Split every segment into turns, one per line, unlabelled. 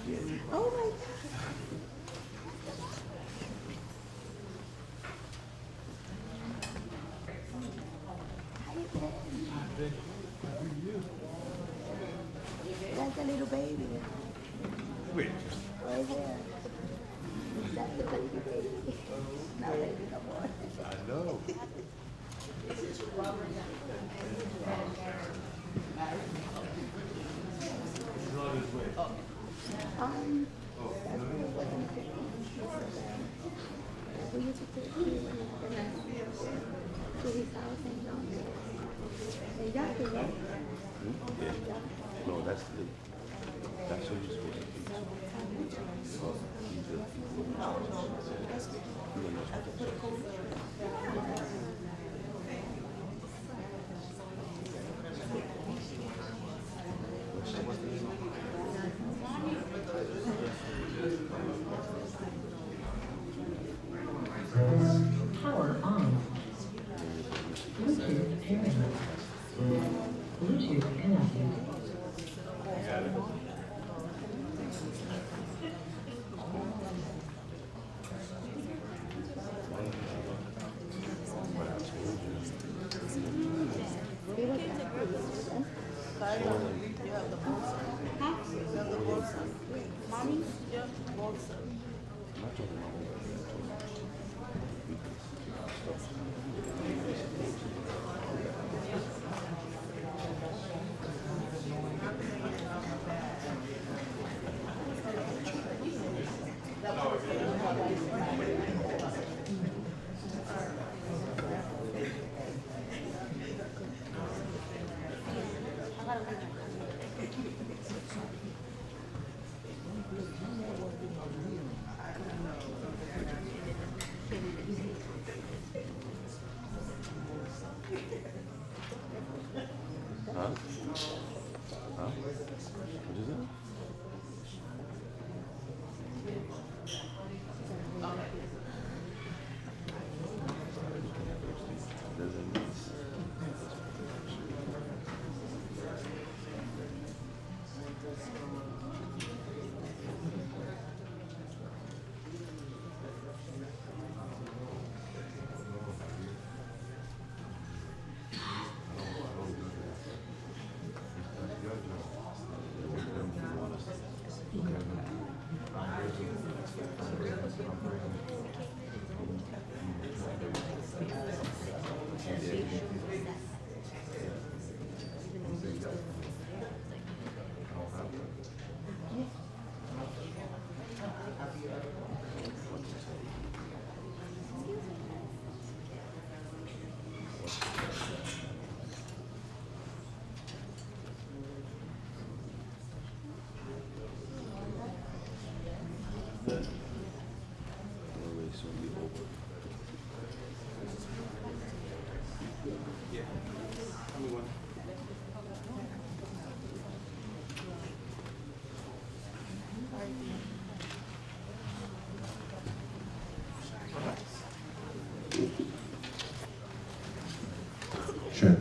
Oh my God. How you been? Like a little baby.
Wait.
Right here. That's the baby baby. Not baby no more.
I know.
That's when it wasn't 15. We used to take you to his house and Yaki, right?
Yeah. No, that's who you're supposed to be.
Power on. Bluetooth pairing. Bluetooth connected.
Mommy?
Huh? Huh? What is it?
Sure.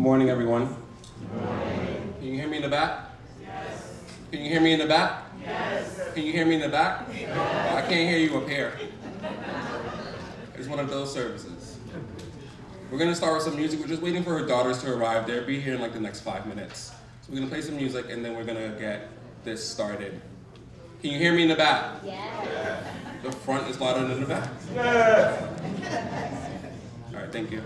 Morning, everyone. Morning. Can you hear me in the back? Yes. Can you hear me in the back? Yes. Can you hear me in the back? Yes. Oh, I can't hear you up here. It's one of those services. We're gonna start with some music. We're just waiting for her daughters to arrive. They'll be here in like the next 5 minutes. So we're gonna play some music and then we're gonna get this started. Can you hear me in the back? Yes. The front is louder than the back? Yes. All right, thank you.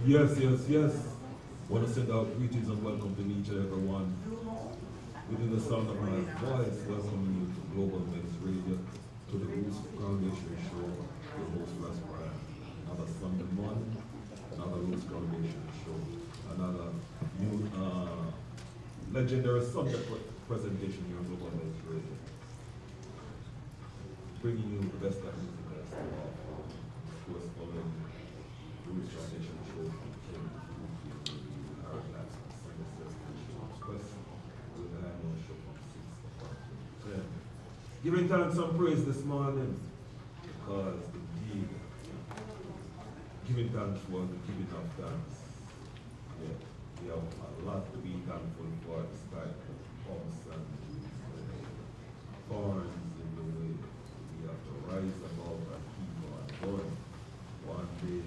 Yes, yes, yes. Want to send out greetings and welcome to each and everyone. Within the sound of my voice, welcome you to Global Men's Radio, to the Roots Foundation Show, the Hoyos Brathwaite. Another Sunday morning, another Roots Foundation Show, another new legendary subject presentation here on Global Men's Radio. Bringing you the best that music has to offer. Of course, following the Roots Foundation Show from Kim, Aaron Laxton, Sunday Session Show Express, with the annual show from 6 o'clock to 10. Giving thanks and praise this morning because indeed, giving thanks was the giving of thanks. Yeah, we have a lot to be thankful for despite the bumps and thorns in the way. We have to rise above and keep on going. One day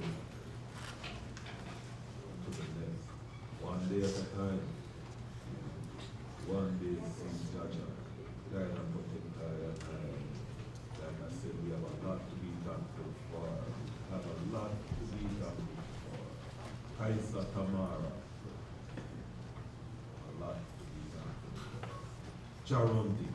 to the next. One day at a time. One day since Jaja died and protect and like I said, we have a lot to be thankful for. Have a lot to be thankful for. Tyisa Tamara. A lot to be thankful for. Charundi.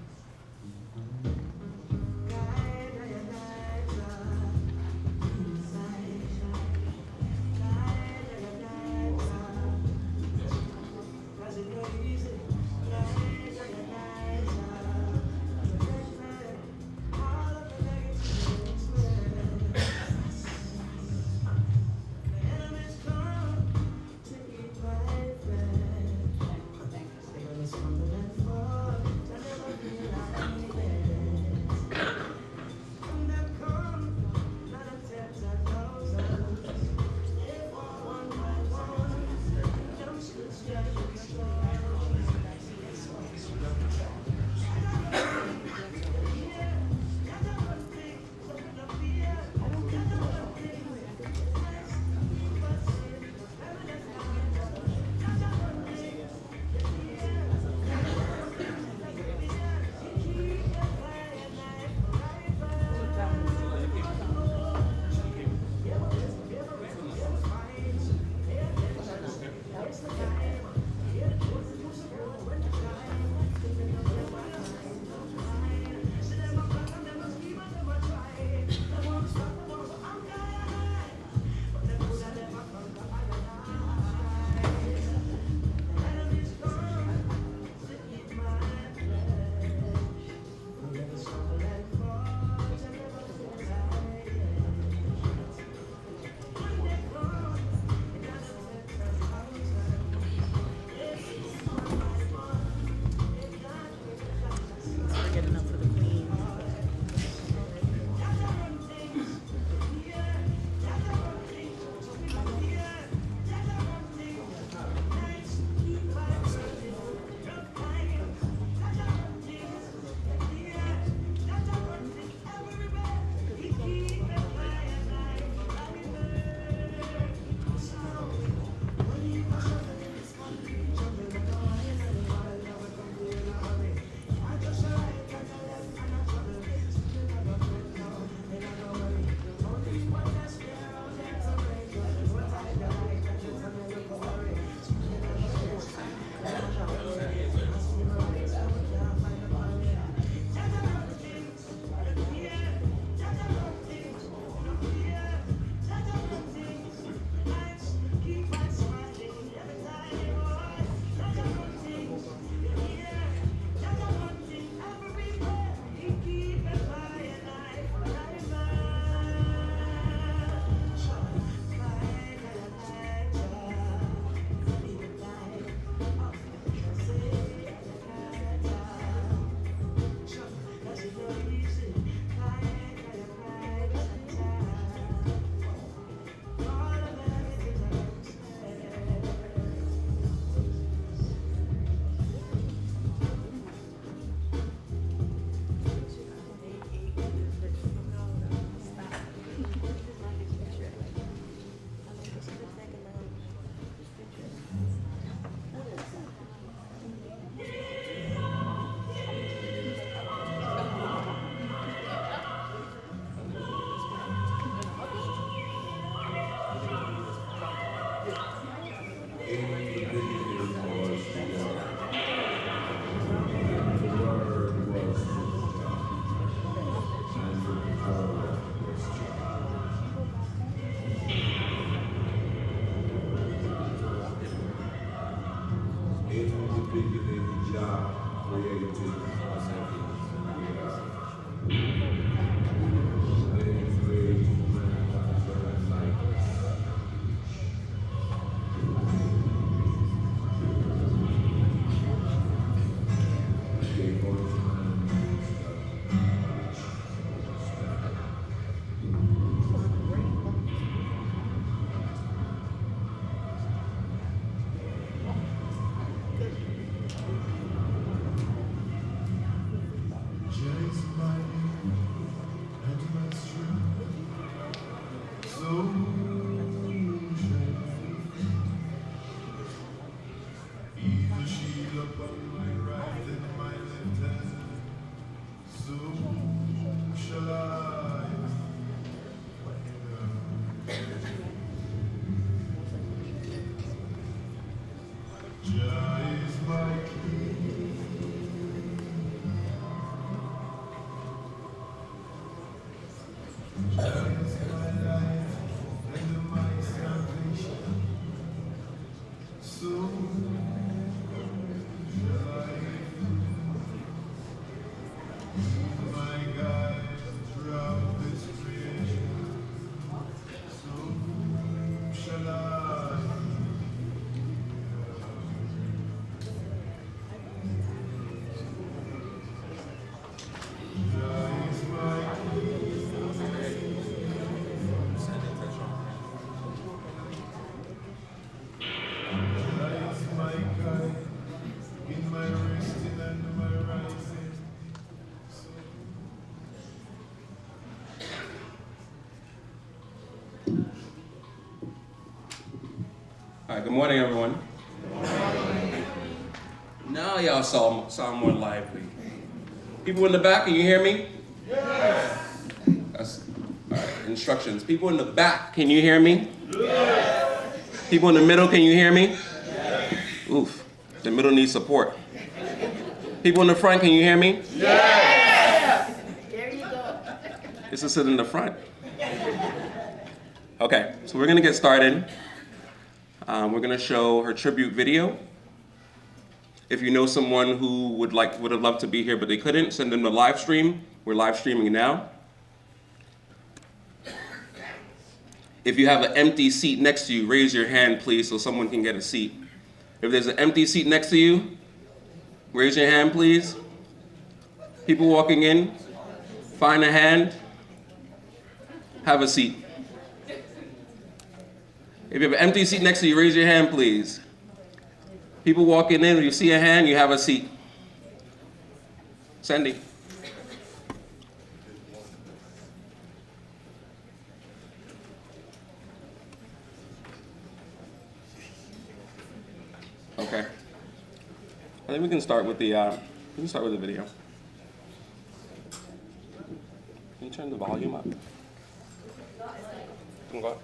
All right, good morning, everyone. Now y'all sound more lively. People in the back, can you hear me? Yes. That's, all right, instructions. People in the back, can you hear me? Yes. People in the middle, can you hear me? Yes. Oof, the middle needs support. People in the front, can you hear me?
Yes! There you go.
This is sitting in the front. Okay, so we're gonna get started. We're gonna show her tribute video. If you know someone who would have loved to be here but they couldn't, send them the live stream. We're live streaming now. If you have an empty seat next to you, raise your hand, please, so someone can get a seat. If there's an empty seat next to you, raise your hand, please. People walking in, find a hand, have a seat. If you have an empty seat next to you, raise your hand, please. People walking in, when you see a hand, you have a seat. Sandy. Okay. I think we can start with the video. Can you turn the volume up? Go up.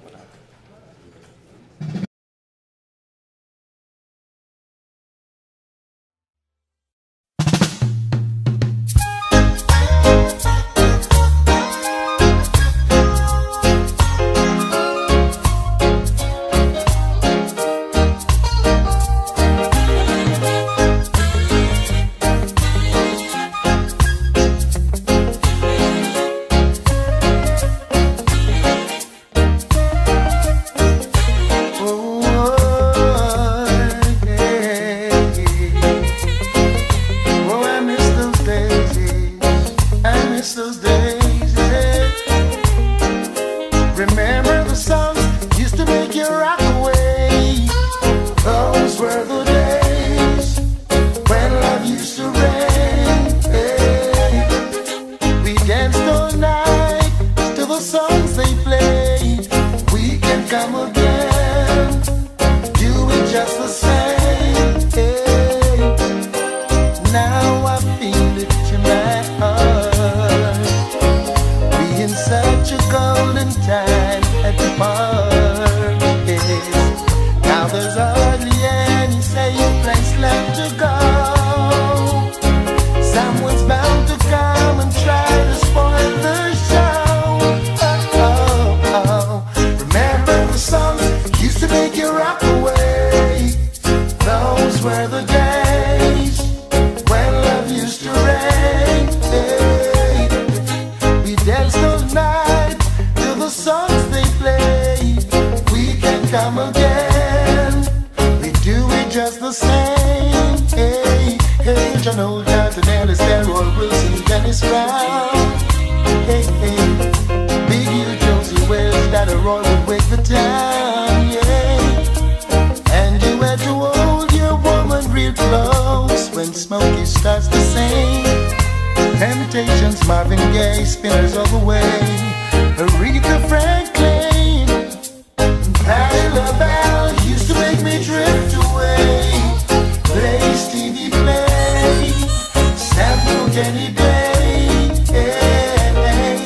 Now there's hardly any were the days when love used to reign. Hey, we danced all night to the songs they played. We can come again, we do it just the same. Hey, hey, John Old, Carlton Ellis, Delroy Wilson, Dennis Brown. Hey, hey, Big Hill, Josie Wells, Daddy Roy would wake the town. Yeah, and you had to hold your woman real close when Smokey starts to sing. Temptations, Marvin Gaye, Spinners all the way. Aretha Franklin, Patti LaBelle used to make me drift away. Play Stevie Play, Samuel Kenny Bay. Yeah,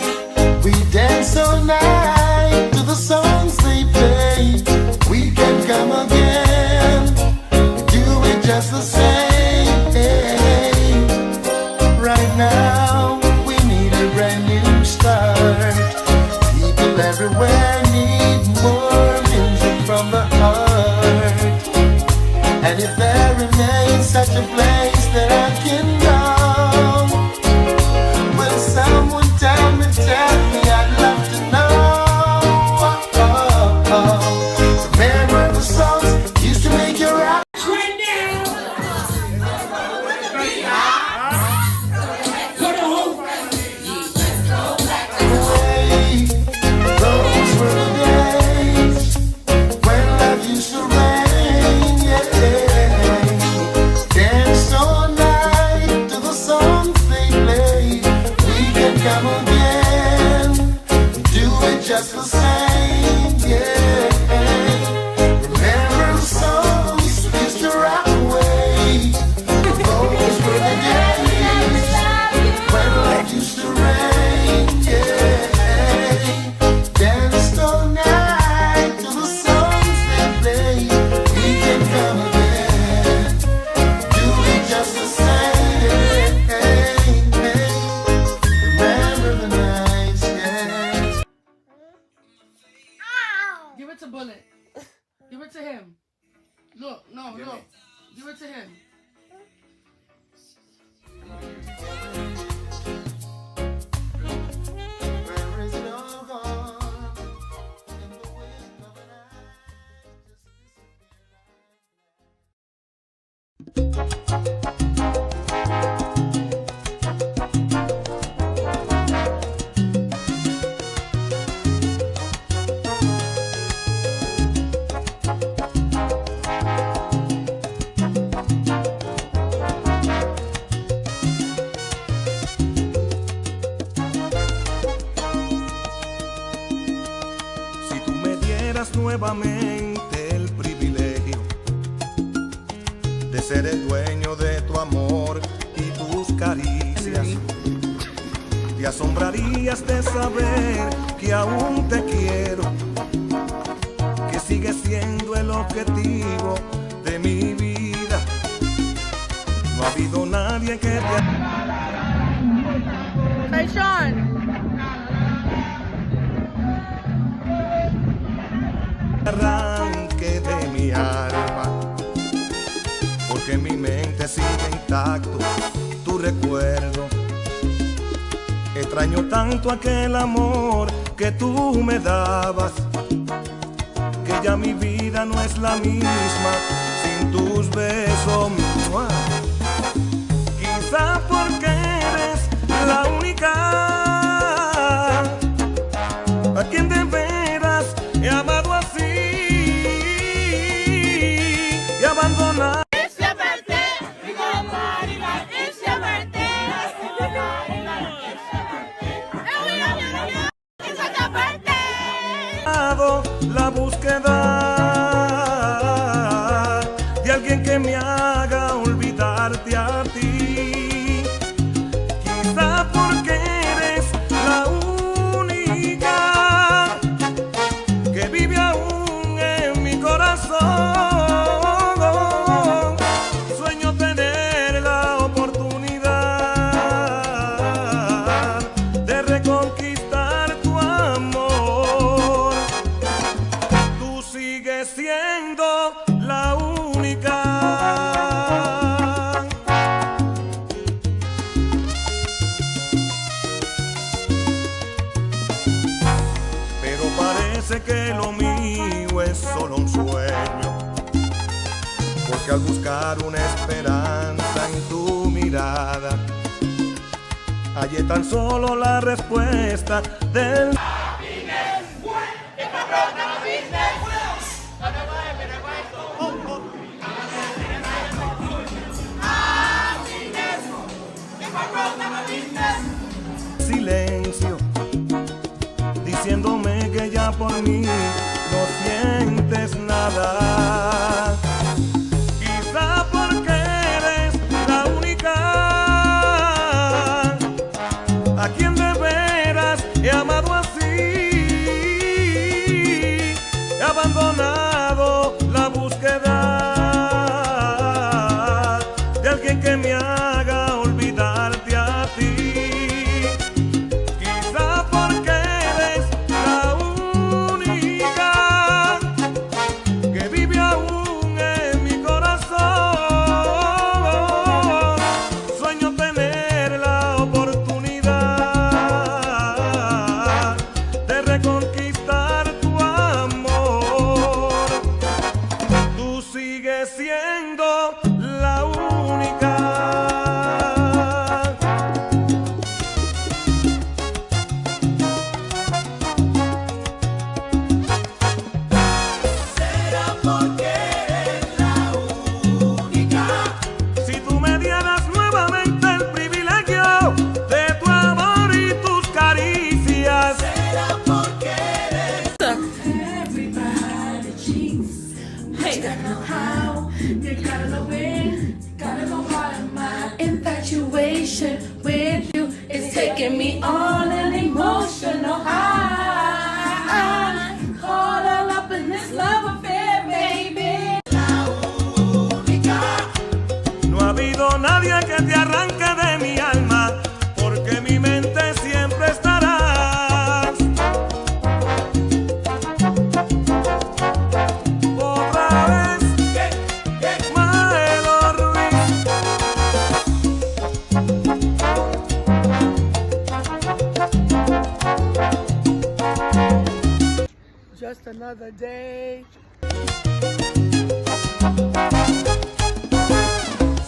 we dance all night to the songs they play. We can come again, do it just the same. Right now, we need a brand new start. People everywhere need more music from the heart. And if there remains such a place that I can go, will someone tell me, I'd love to know. Remember the songs used to make your eyes right now. Those were the days when love used to reign. Yeah, dance all night to the songs they play. We can come again, do it just the same. Yeah, remember the songs used to rock away. Those were the days when love used to reign. Yeah, dance all night to the songs they play. We can come again, do it just the same. Remember the nights, yes.
Give it to Bullet. Give it to him. Look, no, look. Give it to him.
There is no harm in the wind of an eye. Just
Si tú me dieras nuevamente el privilegio de ser el dueño de tu amor y tus caricias, te asombrarías de saber que aún te quiero, que sigues siendo el objetivo de mi vida. No ha habido nadie que te
Hey, Sean.
arranque de mi alma, porque en mi mente sigue intacto tu recuerdo. Extraño tanto aquel amor que tú me dabas, que ya mi vida no es la misma sin tus besos. Quizá porque eres la única a quien de veras he amado así y abandonado. La búsqueda de alguien que me que al buscar una esperanza en tu mirada, hallé tan solo la respuesta del... silencio, diciéndome que ya por mí no sientes nada. Quizá porque eres la única a quien de veras he amado así. He abandonado la búsqueda de alguien que me haga olvidarte a ti.
With you, it's taking me on an emotional high. Caught all up in this love affair, baby.
La única. No ha habido nadie que te arranque de mi alma, porque en mi mente siempre estarás. Otra vez, Maelo Ruiz.
Just another day.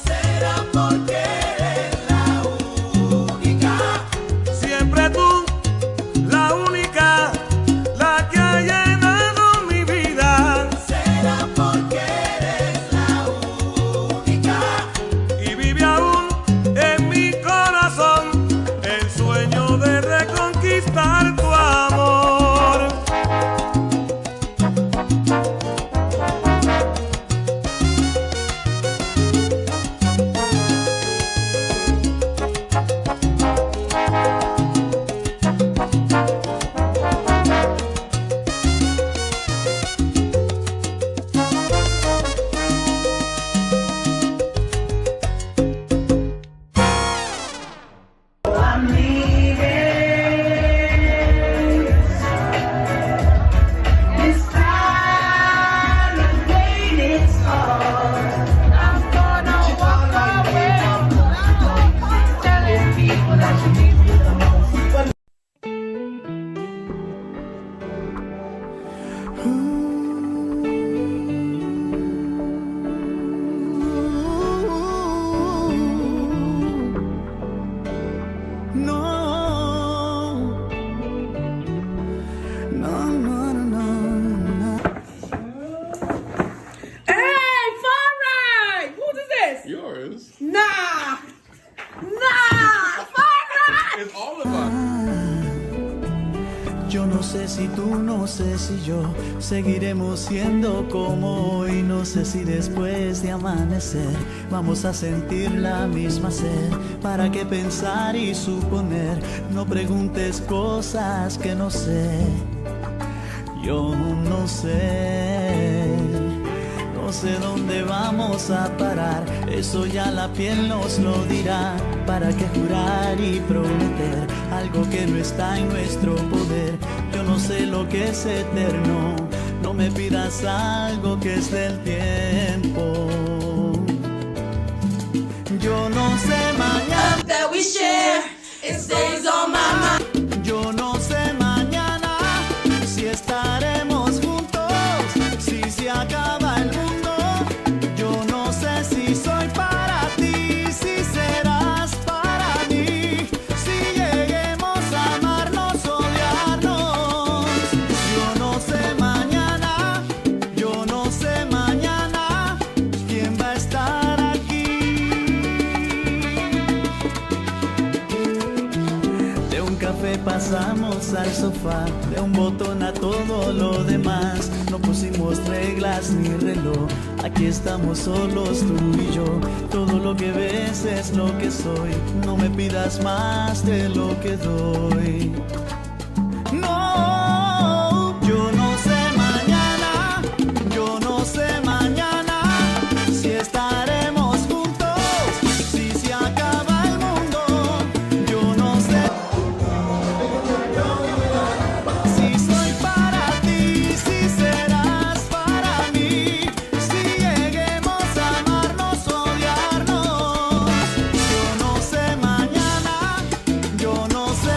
Será porque eres la única. Siempre tú, la única, la que ha llenado mi vida. Será porque eres la única. Y vive aún en mi corazón el sueño de reconquistar tu amor.
Yo no sé si tú, no sé si yo seguiremos siendo como hoy. No sé si después de amanecer vamos a sentir la misma sed. ¿Para qué pensar y suponer? No preguntes cosas que no sé. Yo no sé. No sé dónde vamos a parar, eso ya la piel nos lo dirá. ¿Para qué jurar y prometer algo que no está en nuestro poder? Yo no sé lo que es eterno, no me pidas algo que es del tiempo. Yo no sé mañana
That we share, it stays on my mind.
Yo no sé mañana si estaremos juntos, si se acaba el mundo. Yo no sé pasamos al sofá, de un botón a todo lo demás. No pusimos reglas ni reloj, aquí estamos solos tú y yo. Todo lo que ves es lo que soy, no me pidas más de lo que doy. No, yo no sé mañana, yo no sé mañana si estaremos juntos, si se acaba el mundo. Yo no sé si soy para ti, si serás para mí, si lleguemos a amarnos, odiarnos. Yo no sé mañana, yo no sé.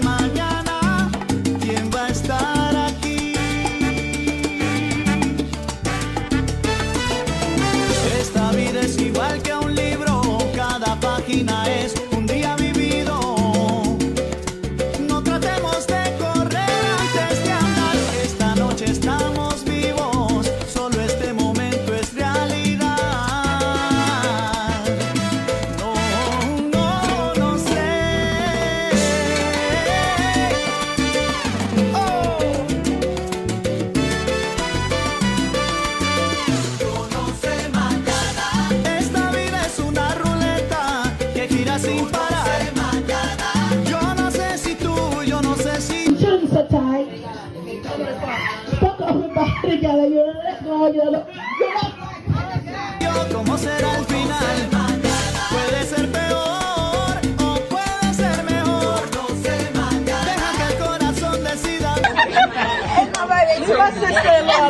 Mañana, ¿quién va a estar aquí? Esta vida es igual que un libro, cada página es un día vivido. No tratemos de correr antes de andar, esta noche estamos vivos, solo este momento es realidad. No, no, no sé. Yo no sé mañana. Esta vida es una ruleta que gira sin parar. Yo no sé si tú, yo no sé si.
Shouldn't be so tight. Fuck everybody together. You know, let's go. You know.
¿Cómo será el final? Puede ser peor o puede ser mejor. Deja que el corazón decida.
My sister-in-law.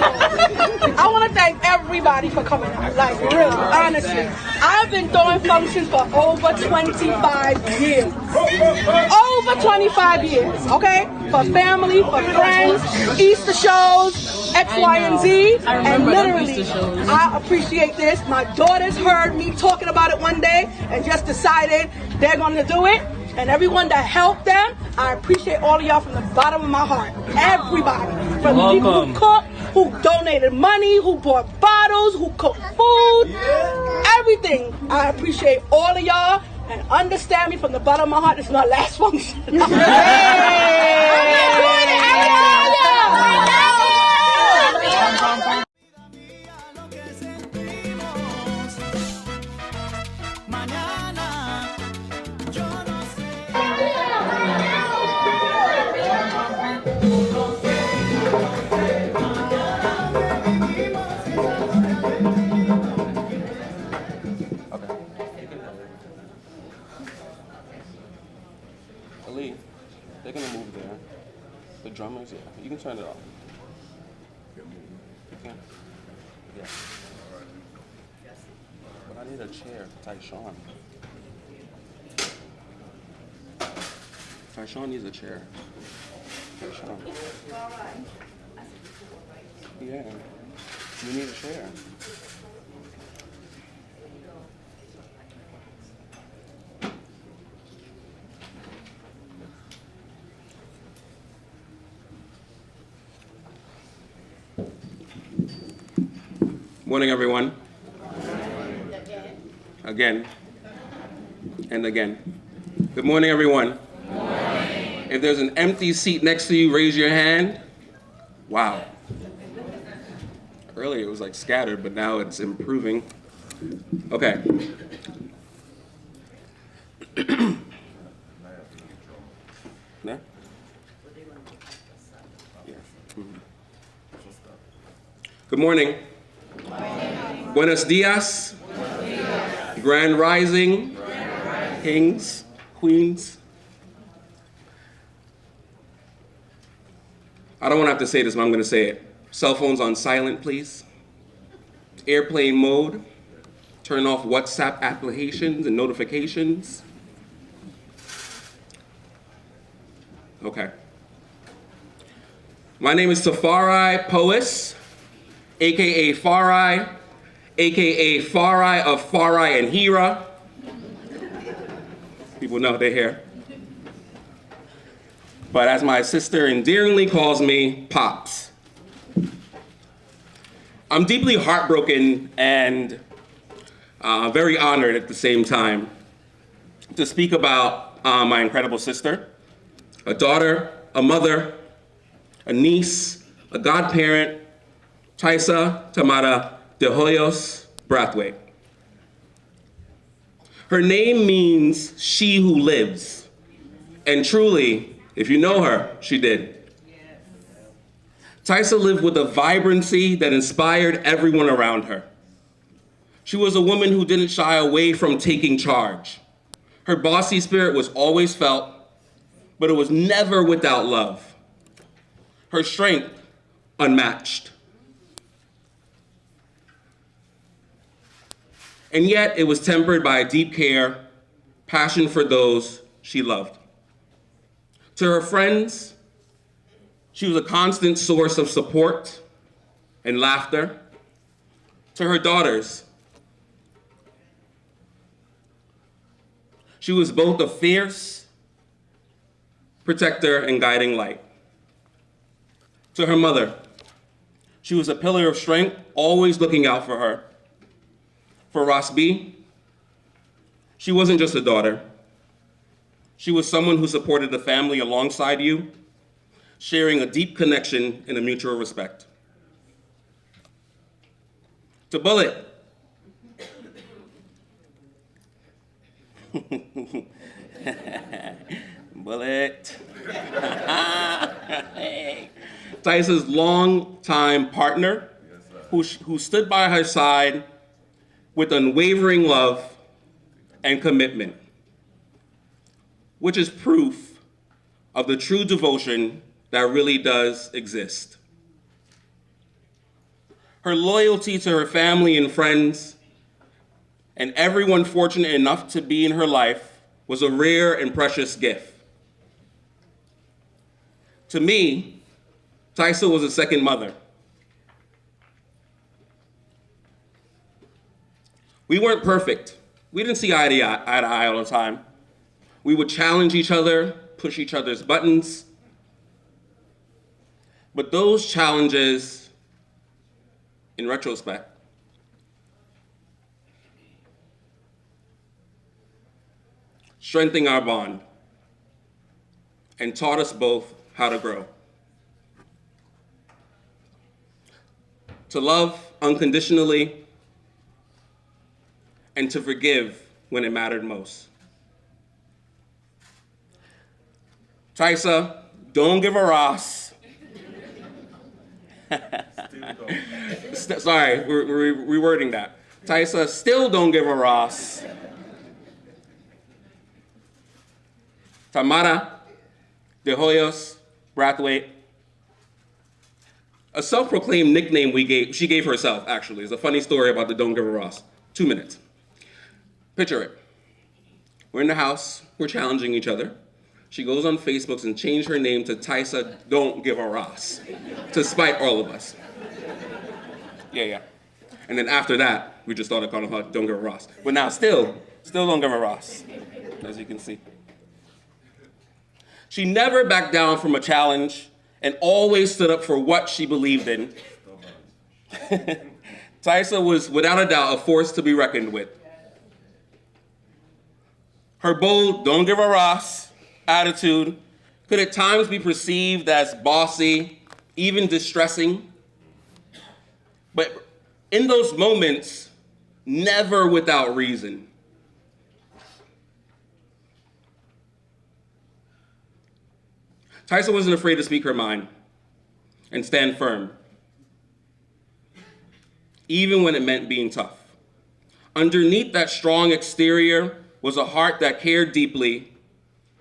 I want to thank everybody for coming out. Like, really, honestly. I've been doing functions for over 25 years. Over 25 years, okay? For family, for friends, Easter shows, X, Y, and Z. And literally, I appreciate this. My daughters heard me talking about it one day and just decided they're going to do it. And everyone that helped them, I appreciate all of y'all from the bottom of my heart. Everybody. From the people who cooked, who donated money, who bought bottles, who cooked food, everything. I appreciate all of y'all and understand me from the bottom of my heart. This is my last function.
Lo que sentimos mañana, yo no sé.
Ali, they're gonna move there. The drummers, yeah. You can turn it off. You can? Yeah. But I need a chair for Tyshawn. Tyshawn needs a chair. Tyshawn. Yeah. You need a chair. Morning, everyone. Again. And again. Good morning, everyone. If there's an empty seat next to you, raise your hand. Wow. Earlier it was like scattered, but now it's improving. Okay. No? Yeah. Good morning. Buenos dias. Grand rising. Kings, queens. I don't want to have to say this, but I'm going to say it. Cell phones on silent, please. Airplane mode. Turn off WhatsApp applications and notifications. Okay. My name is Tamara De Hoyos, aka Farai, aka Farai of Farai and Hira. People know they're here. But as my sister endearingly calls me, Pops. I'm deeply heartbroken and very honored at the same time to speak about my incredible sister, a daughter, a mother, a niece, a godparent, Tyisa Tamara De Hoyos Brathwaite. Her name means she who lives, and truly, if you know her, she did. Tyisa lived with a vibrancy that inspired everyone around her. She was a woman who didn't shy away from taking charge. Her bossy spirit was always felt, but it was never without love. Her strength, unmatched. And yet, it was tempered by a deep care, passion for those she loved. To her friends, she was a constant source of support and laughter. To her daughters, she was both a fierce protector and guiding light. To her mother, she was a pillar of strength, always looking out for her. For Ross B, she wasn't just a daughter. She was someone who supported the family alongside you, sharing a deep connection and a mutual respect. To Bullet, Bullet. Tysa's longtime partner, who stood by her side with unwavering love and commitment, which is proof of the true devotion that really does exist. Her loyalty to her family and friends, and everyone fortunate enough to be in her life, was a rare and precious gift. To me, Tyisa was a second mother. We weren't perfect. We didn't see eye to eye all the time. We would challenge each other, push each other's buttons. But those challenges, in retrospect, strengthened our bond and taught us both how to grow. To love unconditionally and to forgive when it mattered most. Tyisa, don't give a Ross. Sorry, we're rewording that. Tyisa, still don't give a Ross. Tamara De Hoyos Brathwaite. A self-proclaimed nickname she gave herself, actually. It's a funny story about the don't give a Ross. 2 minutes. Picture it. We're in the house, we're challenging each other. She goes on Facebook and changed her name to Tyisa Don't Give a Ross, to spite all of us. Yeah. And then after that, we just started calling her Don't Give a Ross. But now still Don't Give a Ross, as you can see. She never backed down from a challenge and always stood up for what she believed in. Tyisa was, without a doubt, a force to be reckoned with. Her bold, don't give a Ross attitude could at times be perceived as bossy, even distressing. But in those moments, never without reason. Tyisa wasn't afraid to speak her mind and stand firm, even when it meant being tough. Underneath that strong exterior was a heart that cared deeply,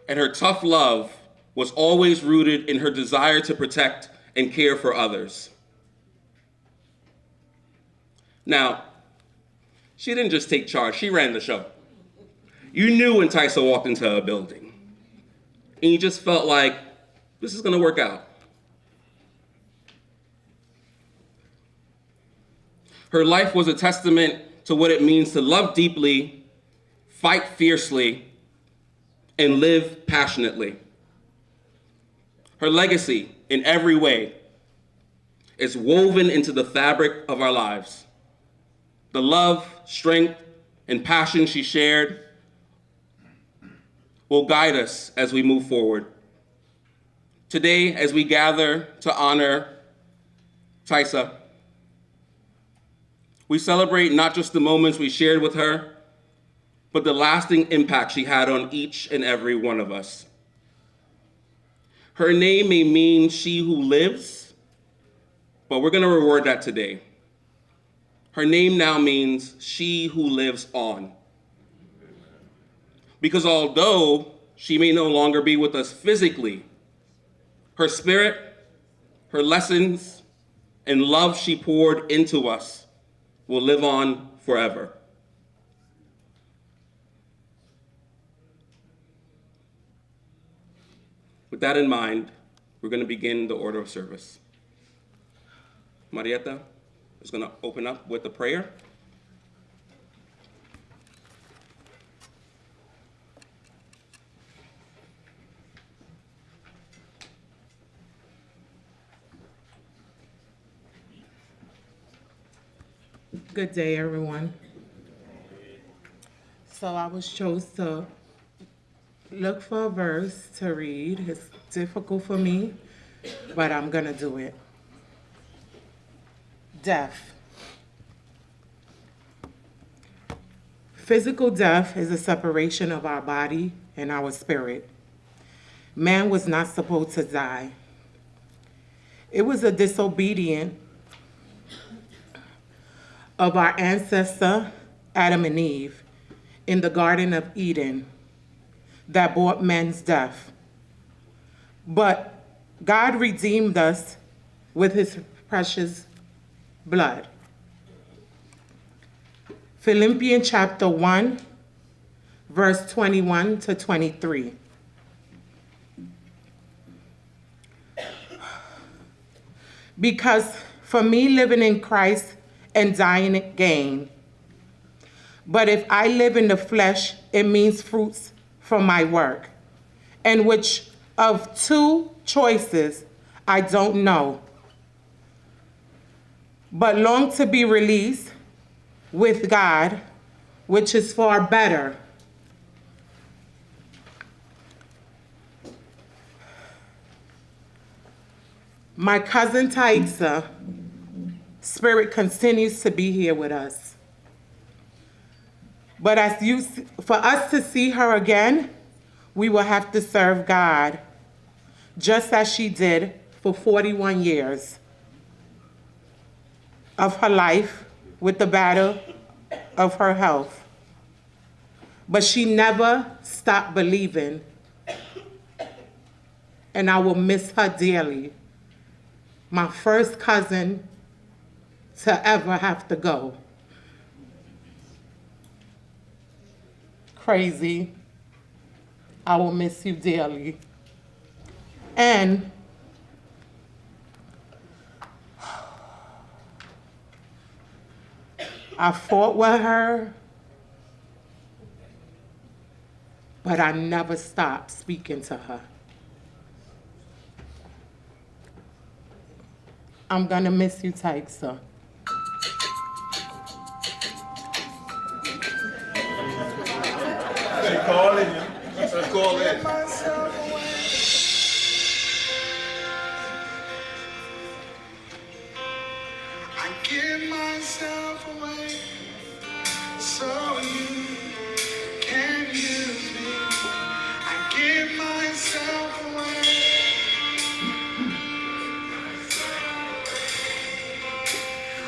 and her tough love was always rooted in her desire to protect and care for others. Now, she didn't just take charge, she ran the show. You knew when Tyisa walked into a building, and you just felt like, this is gonna work out. Her life was a testament to what it means to love deeply, fight fiercely, and live passionately. Her legacy in every way It's woven into the fabric of our lives. The love, strength, and passion she shared will guide us as we move forward. Today, as we gather to honor Tyisa, we celebrate not just the moments we shared with her, but the lasting impact she had on each and every one of us. Her name may mean she who lives, but we're gonna reword that today. Her name now means she who lives on. Because although she may no longer be with us physically, her spirit, her lessons, and love she poured into us will live on forever. With that in mind, we're going to begin the order of service. Marietta is going to open up with a prayer.
Good day, everyone. So I was chosen to look for a verse to read. It's difficult for me, but I'm gonna do it. Death. Physical death is a separation of our body and our spirit. Man was not supposed to die. It was a disobedience of our ancestor Adam and Eve in the Garden of Eden that brought man's death. But God redeemed us with his precious blood. Philippians chapter 1, verse 21 to 23. Because for me, living in Christ and dying gain. But if I live in the flesh, it means fruits from my work. And which of two choices I don't know. But long to be released with God, which is far better. My cousin Tyisa, Spirit continues to be here with us. But for us to see her again, we will have to serve God, just as she did for 41 years of her life with the battle of her health. But she never stopped believing, and I will miss her dearly. My first cousin to ever have to go. Crazy. I will miss you dearly. And I fought with her, but I never stopped speaking to her. I'm gonna miss you, Tyisa.
They calling you. Let's call in.
I give myself away so you can use me. I give myself away.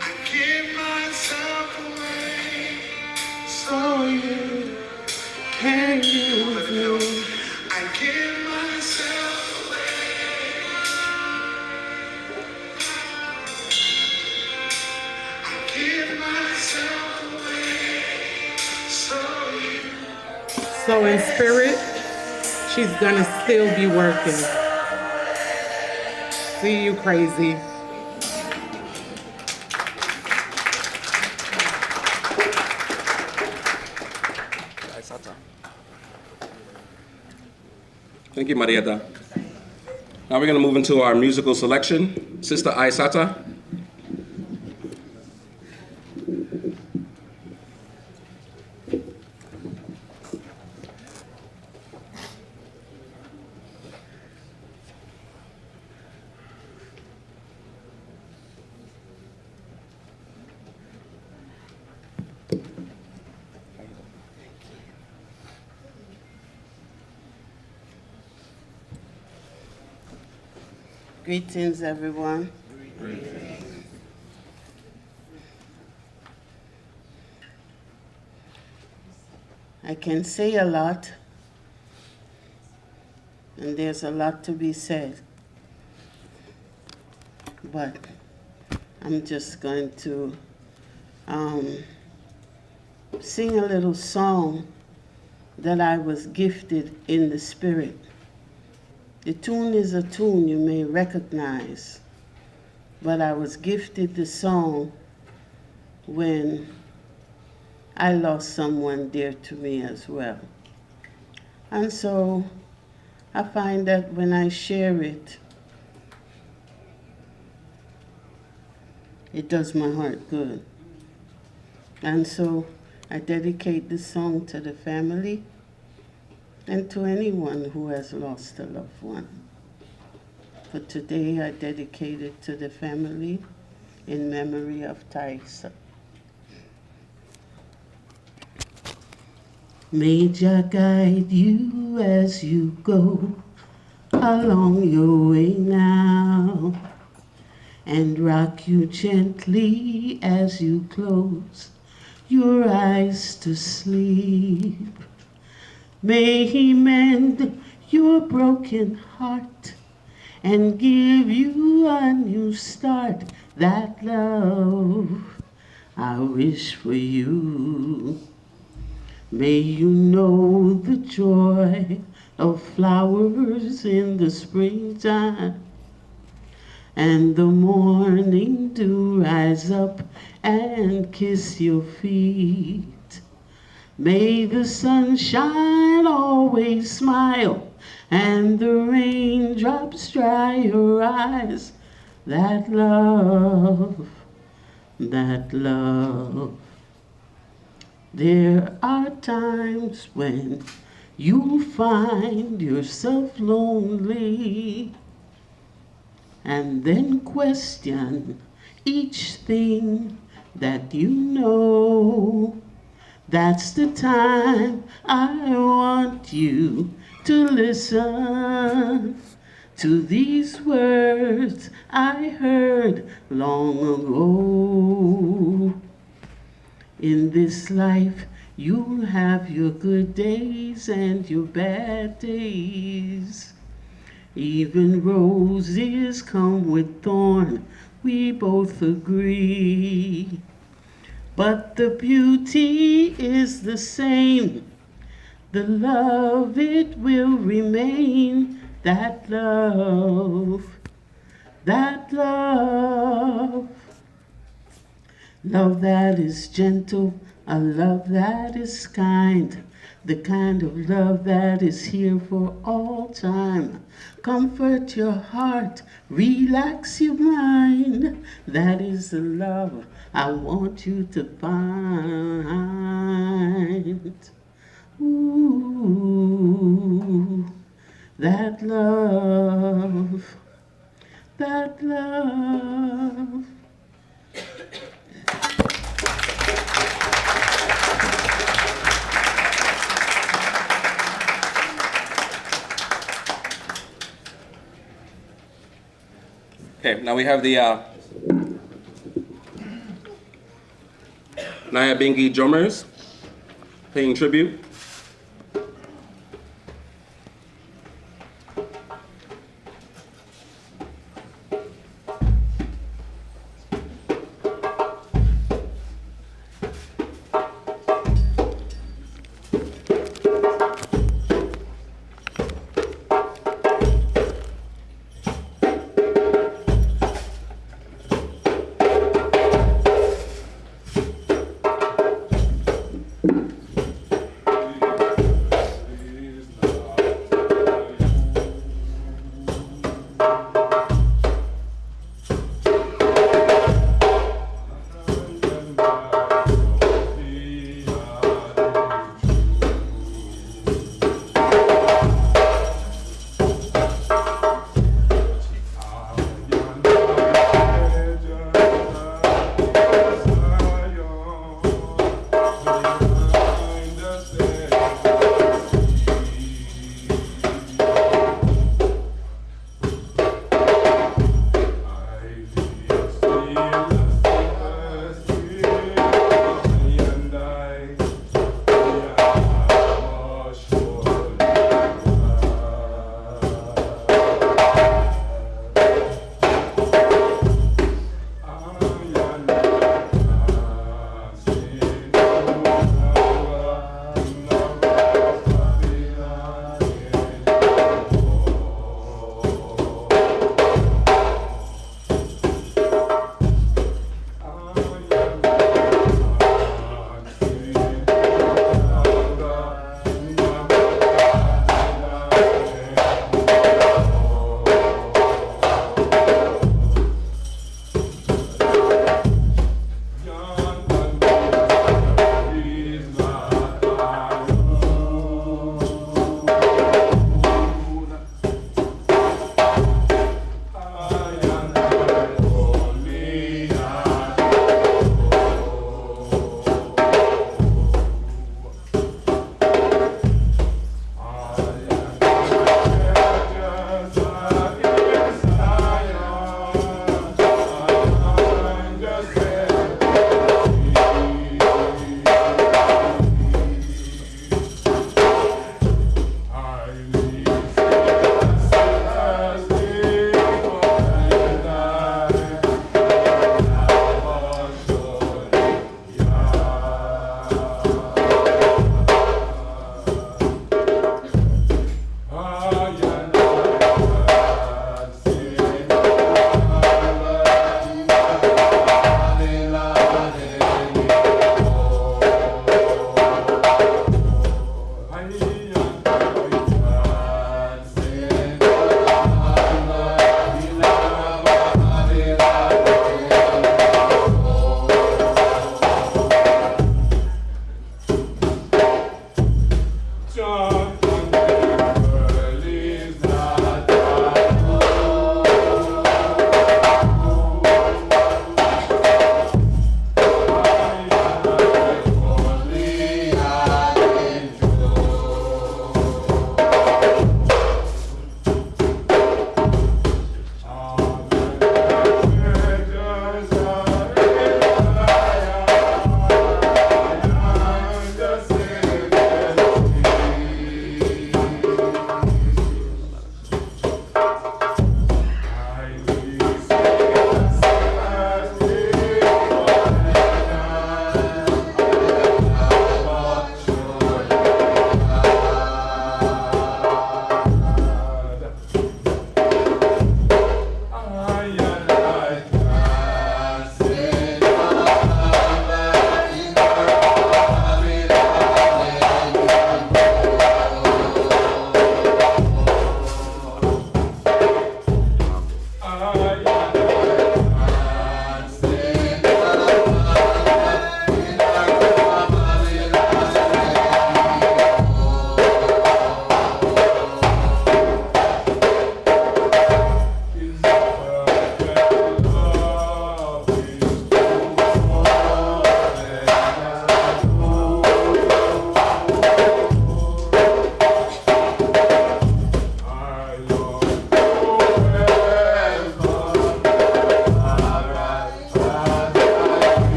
I give myself away so you can use me. I give myself away. I give myself away so you.
So in spirit, she's gonna still be working. See you, crazy.
Thank you, Marietta. Now we're going to move into our musical selection. Sister Aisata.
Greetings, everyone. I can say a lot, and there's a lot to be said, but I'm just going to sing a little song that I was gifted in the spirit. The tune is a tune you may recognize, but I was gifted the song when I lost someone dear to me as well. And so I find that when I share it, it does my heart good. And so I dedicate this song to the family and to anyone who has lost a loved one. But today I dedicate it to the family in memory of Tyisa. May Jah guide you as you go along your way now, and rock you gently as you close your eyes to sleep. May He mend your broken heart and give you a new start. That love I wish for you. May you know the joy of flowers in the springtime, and the morning dew rise up and kiss your feet. May the sunshine always smile and the raindrops dry your eyes. That love, that love. There are times when you'll find yourself lonely and then question each thing that you know. That's the time I want you to listen to these words I heard long ago. In this life, you'll have your good days and your bad days. Even roses come with thorn, we both agree. But the beauty is the same. The love, it will remain. That love, that love. Love that is gentle, a love that is kind. The kind of love that is here for all time. Comfort your heart, relax your mind. That is the love I want you to find. Ooh, that love, that love.
Okay, now we have the Nyabingi drummers paying tribute.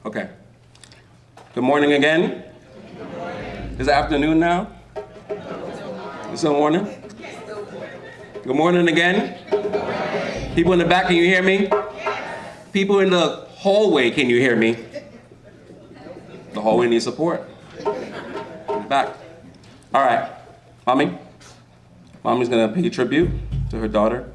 Okay. Good morning again. Is it afternoon now? Is it morning? Good morning again. People in the back, can you hear me? People in the hallway, can you hear me? The hallway needs support. In the back. All right. Mommy? Mommy's gonna pay tribute to her daughter.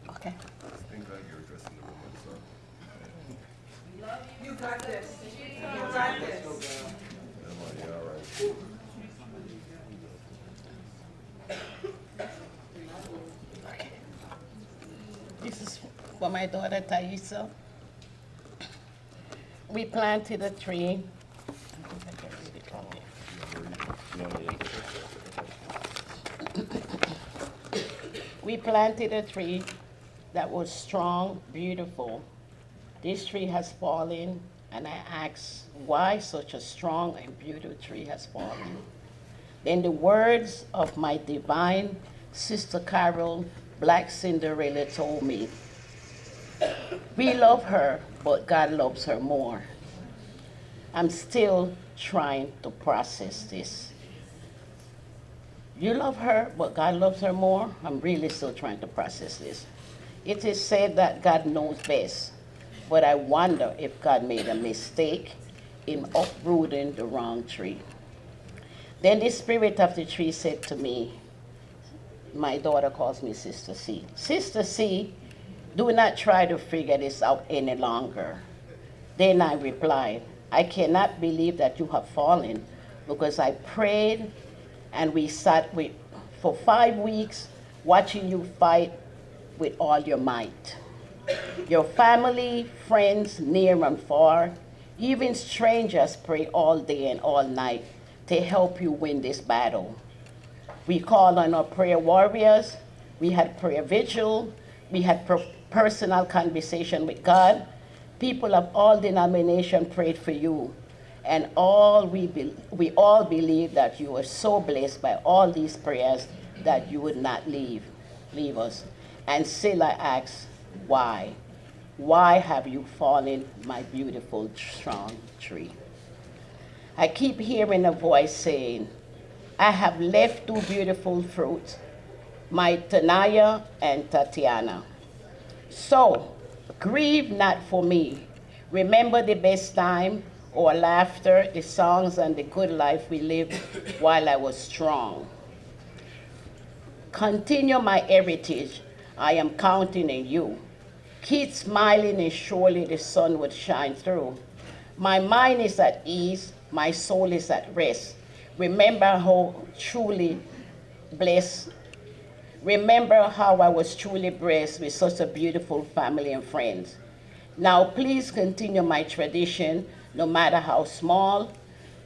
Okay.
Thank God you're addressing the room, so.
You got this. You got this.
Yeah, all right.
Okay. This is for my daughter Tyisa. We planted a tree. We planted a tree that was strong, beautiful. This tree has fallen, and I asked why such a strong and beautiful tree has fallen. Then the words of my divine sister Carol, Black Cinderella, told me, we love her, but God loves her more. I'm still trying to process this. You love her, but God loves her more? I'm really still trying to process this. It is said that God knows best, but I wonder if God made a mistake in uprooting the wrong tree. Then the spirit of the tree said to me, my daughter calls me Sister C. Sister C, do not try to figure this out any longer. Then I replied, I cannot believe that you have fallen, because I prayed and we sat for 5 weeks watching you fight with all your might. Your family, friends, near and far, even strangers pray all day and all night to help you win this battle. We called on our prayer warriors, we had prayer vigil, we had personal conversation with God. People of all denominations prayed for you. And we all believe that you were so blessed by all these prayers that you would not leave us. And still I ask, why? Why have you fallen, my beautiful, strong tree? I keep hearing a voice saying, I have left 2 beautiful fruits, my Tanaya and Tatiana. So, grieve not for me. Remember the best time, or laughter, the songs, and the good life we lived while I was strong. Continue my heritage. I am counting on you. Keep smiling, and surely the sun would shine through. My mind is at ease. My soul is at rest. Remember how truly blessed. Remember how I was truly blessed with such a beautiful family and friends. Now please continue my tradition, no matter how small.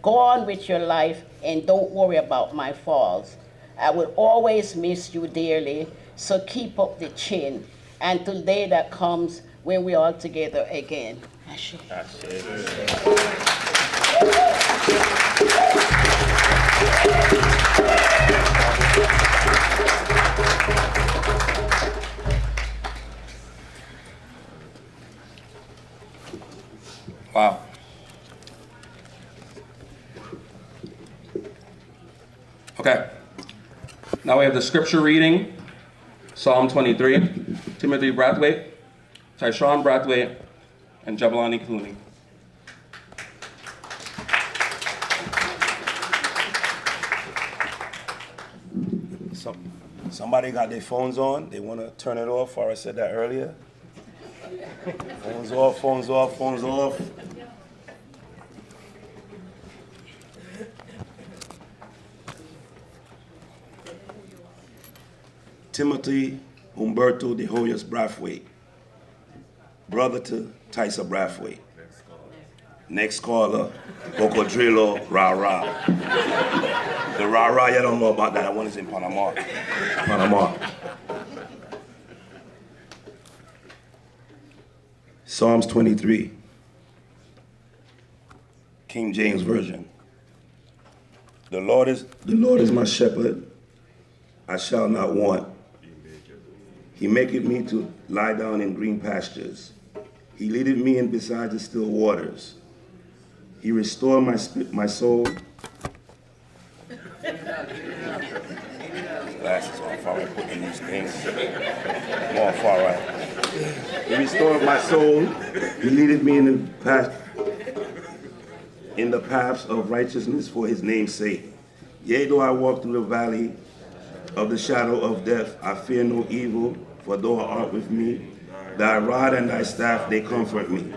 Go on with your life and don't worry about my falls. I will always miss you dearly, so keep up the chin until the day that comes when we're all together again. Ashe.
Okay. Now we have the scripture reading, Psalm 23, Timothy Brathwaite, Tyisa Brathwaite, and Jabulani Clooney.
Somebody got their phones on. They want to turn it off, or I said that earlier. Phones off, phones off, phones off. Timothy Humberto De Hoyos Brathwaite, brother to Tyisa Brathwaite. Next caller, Cocodrillo Ra-Ra. The Ra-Ra, you don't know about that. That one is in Panama. Panama. Psalms 23, King James Version. The Lord is my shepherd, I shall not want. He maketh me to lie down in green pastures. He leadeth me in beside the still waters. He restored my soul. Glasses on far right, putting these things more far right. He restored my soul. He leadeth me in the paths of righteousness for his name's sake. Yea, though I walk through the valley of the shadow of death, I fear no evil, for thou art with me. Thy rod and thy staff, they comfort me.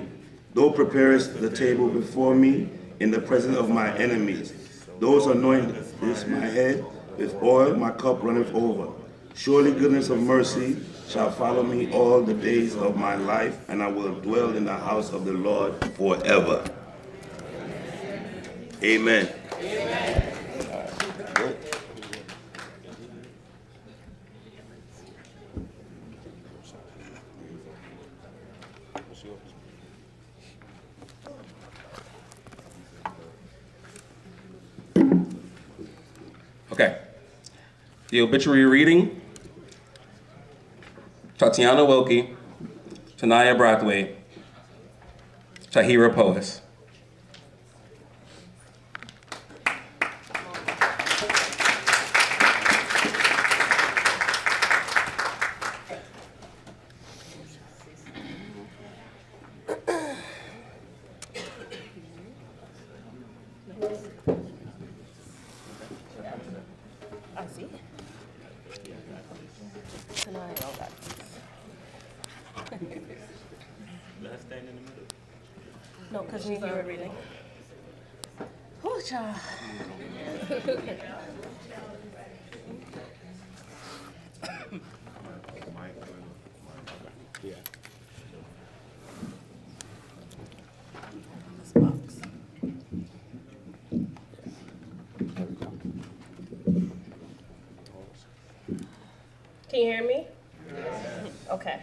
Thou preparest the table before me in the presence of my enemies. Those anointest my head with oil, my cup runneth over. Surely goodness and mercy shall follow me all the days of my life, and I will dwell in the house of the Lord forever. Amen. Amen. Good.
Okay. The obituary reading, Tatiana Wilkie, Tanaya Brathwaite, Tahira Polis.
No, because you hear everything. Oh, child.
Yeah.
This box. Can you hear me? Yes. Okay.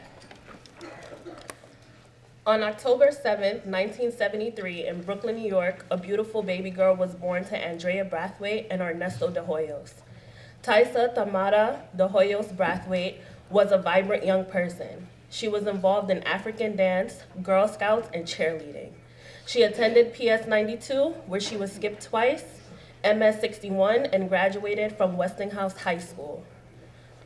On October 7th, 1973, in Brooklyn, New York, a beautiful baby girl was born to Andrea Brathwaite and Ernesto De Hoyos. Tyisa Tamara De Hoyos Brathwaite was a vibrant young person. She was involved in African dance, Girl Scouts, and cheerleading. She attended PS 92, where she was skipped twice, MS 61, and graduated from Westinghouse High School.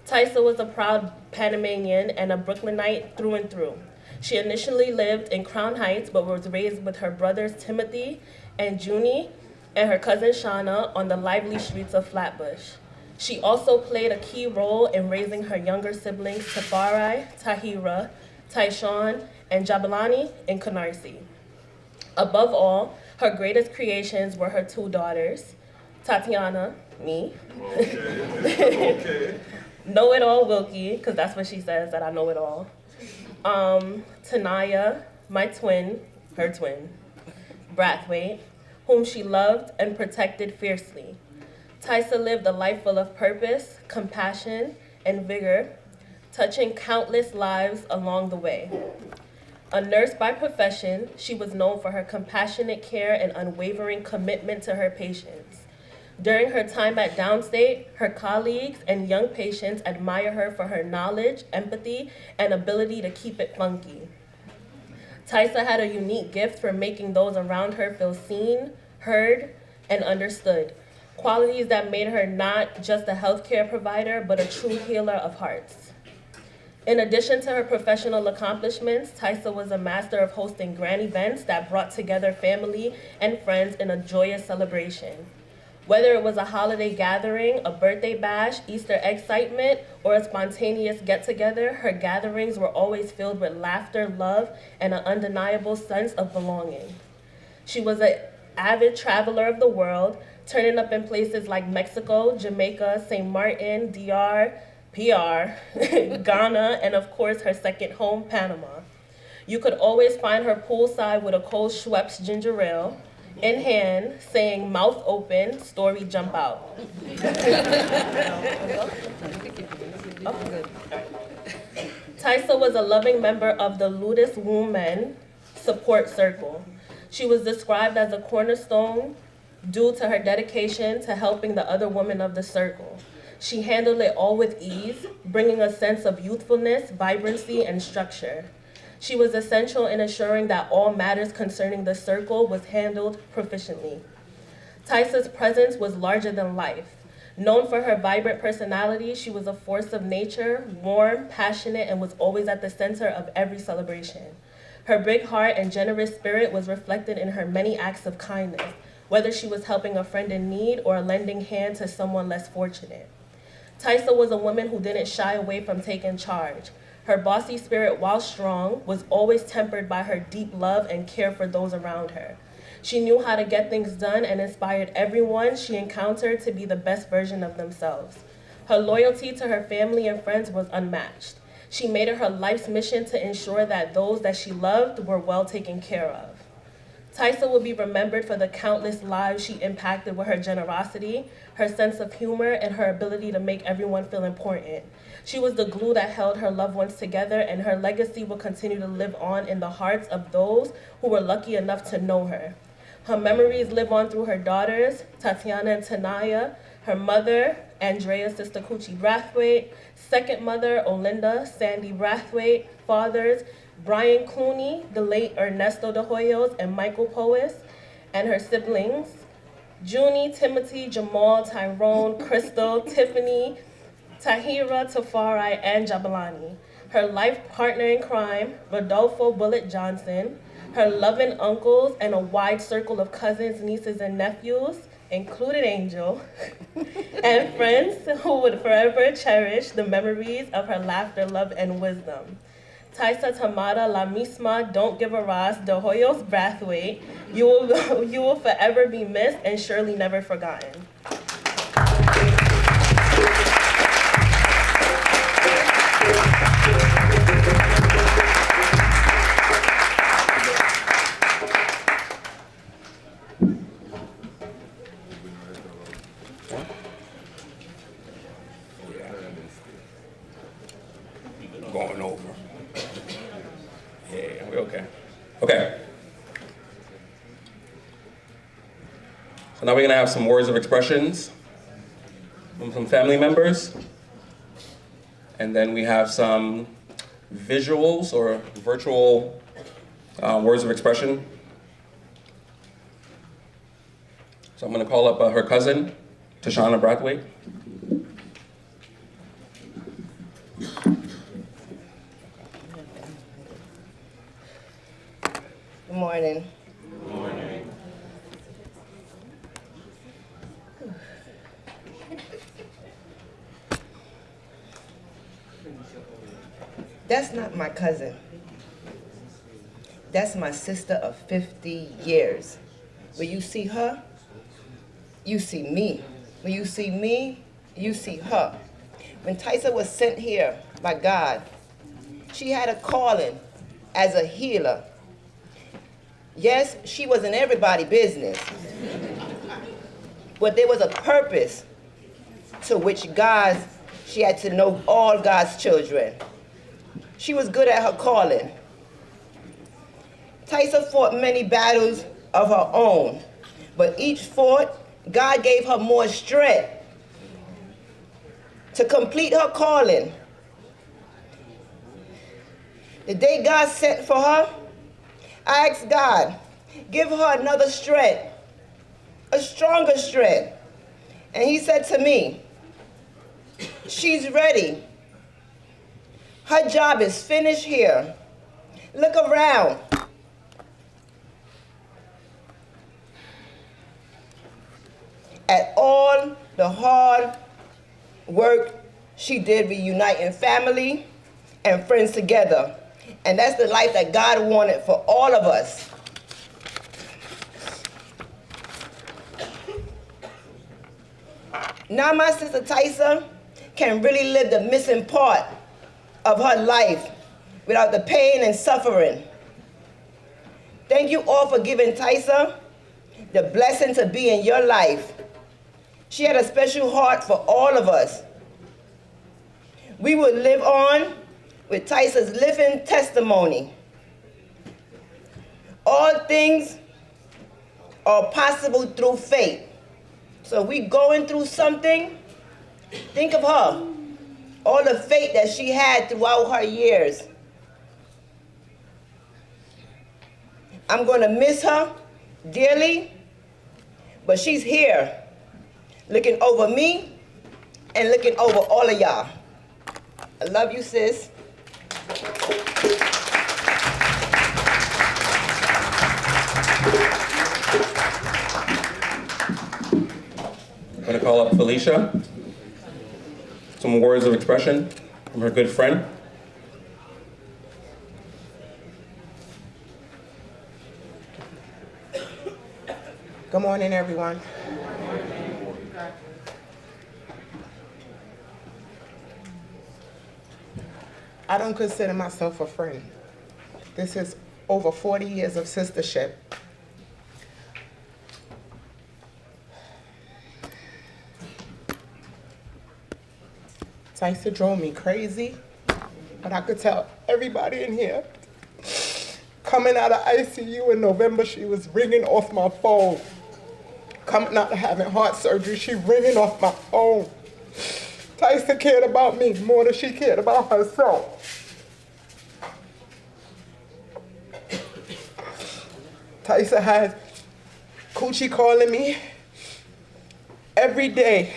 Tyisa was a proud Panamanian and a Brooklynite through and through. She initially lived in Crown Heights, but was raised with her brothers Timothy and Junie and her cousin Shauna on the lively streets of Flatbush. She also played a key role in raising her younger siblings Tafari, Tahira, Tyshawn, and Jabulani in Canarsie. Above all, her greatest creations were her two daughters, Tatiana, me, Know-It-All Wilkie, because that's what she says, that I know it all. Tanaya, my twin, her twin, Brathwaite, whom she loved and protected fiercely. Tyisa lived a life full of purpose, compassion, and vigor, touching countless lives along the way. A nurse by profession, she was known for her compassionate care and unwavering commitment to her patients. During her time at Downstate, her colleagues and young patients admire her for her knowledge, empathy, and ability to keep it funky. Tyisa had a unique gift for making those around her feel seen, heard, and understood. qualities that made her not just a healthcare provider, but a true healer of hearts. In addition to her professional accomplishments, Tyisa was a master of hosting grand events that brought together family and friends in a joyous celebration. Whether it was a holiday gathering, a birthday bash, Easter excitement, or a spontaneous get-together, her gatherings were always filled with laughter, love, and an undeniable sense of belonging. She was an avid traveler of the world, turning up in places like Mexico, Jamaica, St. Martin, DR, PR, Ghana, and of course her second home, Panama. You could always find her poolside with a cold Schweppes ginger ale in hand, saying, "Mouth open, story jump out." Tyisa was a loving member of the Ludus Women Support Circle. She was described as a cornerstone due to her dedication to helping the other women of the circle. She handled it all with ease, bringing a sense of youthfulness, vibrancy, and structure. She was essential in ensuring that all matters concerning the circle was handled proficiently. Tysa's presence was larger than life. Known for her vibrant personality, she was a force of nature, warm, passionate, and was always at the center of every celebration. Her big heart and generous spirit was reflected in her many acts of kindness, whether she was helping a friend in need or a lending hand to someone less fortunate. Tyisa was a woman who didn't shy away from taking charge. Her bossy spirit, while strong, was always tempered by her deep love and care for those around her. She knew how to get things done and inspired everyone she encountered to be the best version of themselves. Her loyalty to her family and friends was unmatched. She made it her life's mission to ensure that those that she loved were well taken care of. Tyisa will be remembered for the countless lives she impacted with her generosity, her sense of humor, and her ability to make everyone feel important. She was the glue that held her loved ones together, and her legacy will continue to live on in the hearts of those who were lucky enough to know her. Her memories live on through her daughters, Tatiana and Tanaya, her mother, Andrea Sister Coochie Brathwaite, second mother, Olinda Sandy Brathwaite, fathers, Brian Clooney, the late Ernesto De Hoyos, and Michael Powis, and her siblings, Junie, Timothy, Jamal, Tyrone, Crystal, Tiffany, Tahira, Tafari, and Jabalani. Her life partner in crime, Rodolfo Bullet Johnson, her loving uncles, and a wide circle of cousins, nieces, and nephews, including Angel, and friends who would forever cherish the memories of her laughter, love, and wisdom. Tyisa Tamara, La Misma, Don't Give a Ras, De Hoyos Brathwaite, you will forever be missed and surely never forgotten.
Going over. Yeah, we're okay. Okay. So now we're gonna have some words of expressions from some family members. And then we have some visuals or virtual words of expression. So I'm gonna call up her cousin, Tyisa Brathwaite.
Good morning.
Good morning.
That's not my cousin. That's my sister of 50 years. When you see her, you see me. When you see me, you see her. When Tyisa was sent here by God, she had a calling as a healer. Yes, she was in everybody's business, but there was a purpose to which she had to know all God's children. She was good at her calling. Tyisa fought many battles of her own, but each fought, God gave her more strength to complete her calling. The day God sent for her, I asked God, give her another strength, a stronger strength, And he said to me, she's ready. Her job is finished here. Look around. At all the hard work she did reuniting family and friends together. And that's the life that God wanted for all of us. Now my sister Tyisa can really live the missing part of her life without the pain and suffering. Thank you all for giving Tyisa the blessing to be in your life. She had a special heart for all of us. We will live on with Tysa's living testimony. All things are possible through faith. So we going through something, think of her, all the faith that she had throughout her years. I'm gonna miss her dearly, but she's here, looking over me and looking over all of y'all. I love you, sis.
I'm going to call up Felicia. Some words of expression from her good friend.
Good morning, everyone. I don't consider myself a friend. This is over 40 years of sistership. Tyisa drove me crazy, but I could tell everybody in here, coming out of ICU in November, she was ringing off my phone. Coming out of having heart surgery, she ringing off my phone. Tyisa cared about me more than she cared about herself. Tyisa had Coochie calling me every day.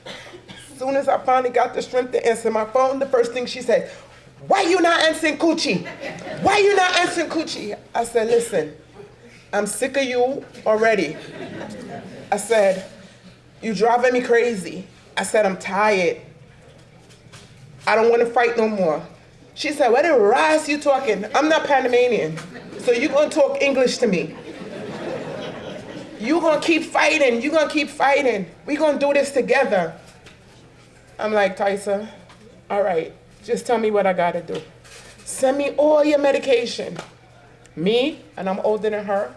As soon as I finally got the strength to answer my phone, the first thing she said, "Why you not answering Coochie? Why you not answering Coochie?" I said, "Listen, I'm sick of you already." I said, "You driving me crazy." I said, "I'm tired. I don't want to fight no more." She said, "What the rise you talking? I'm not Panamanian, so you gonna talk English to me. You gonna keep fighting, you gonna keep fighting. We gonna do this together." I'm like, "Tyisa, all right, just tell me what I gotta do. Send me all your medication." Me, and I'm older than her,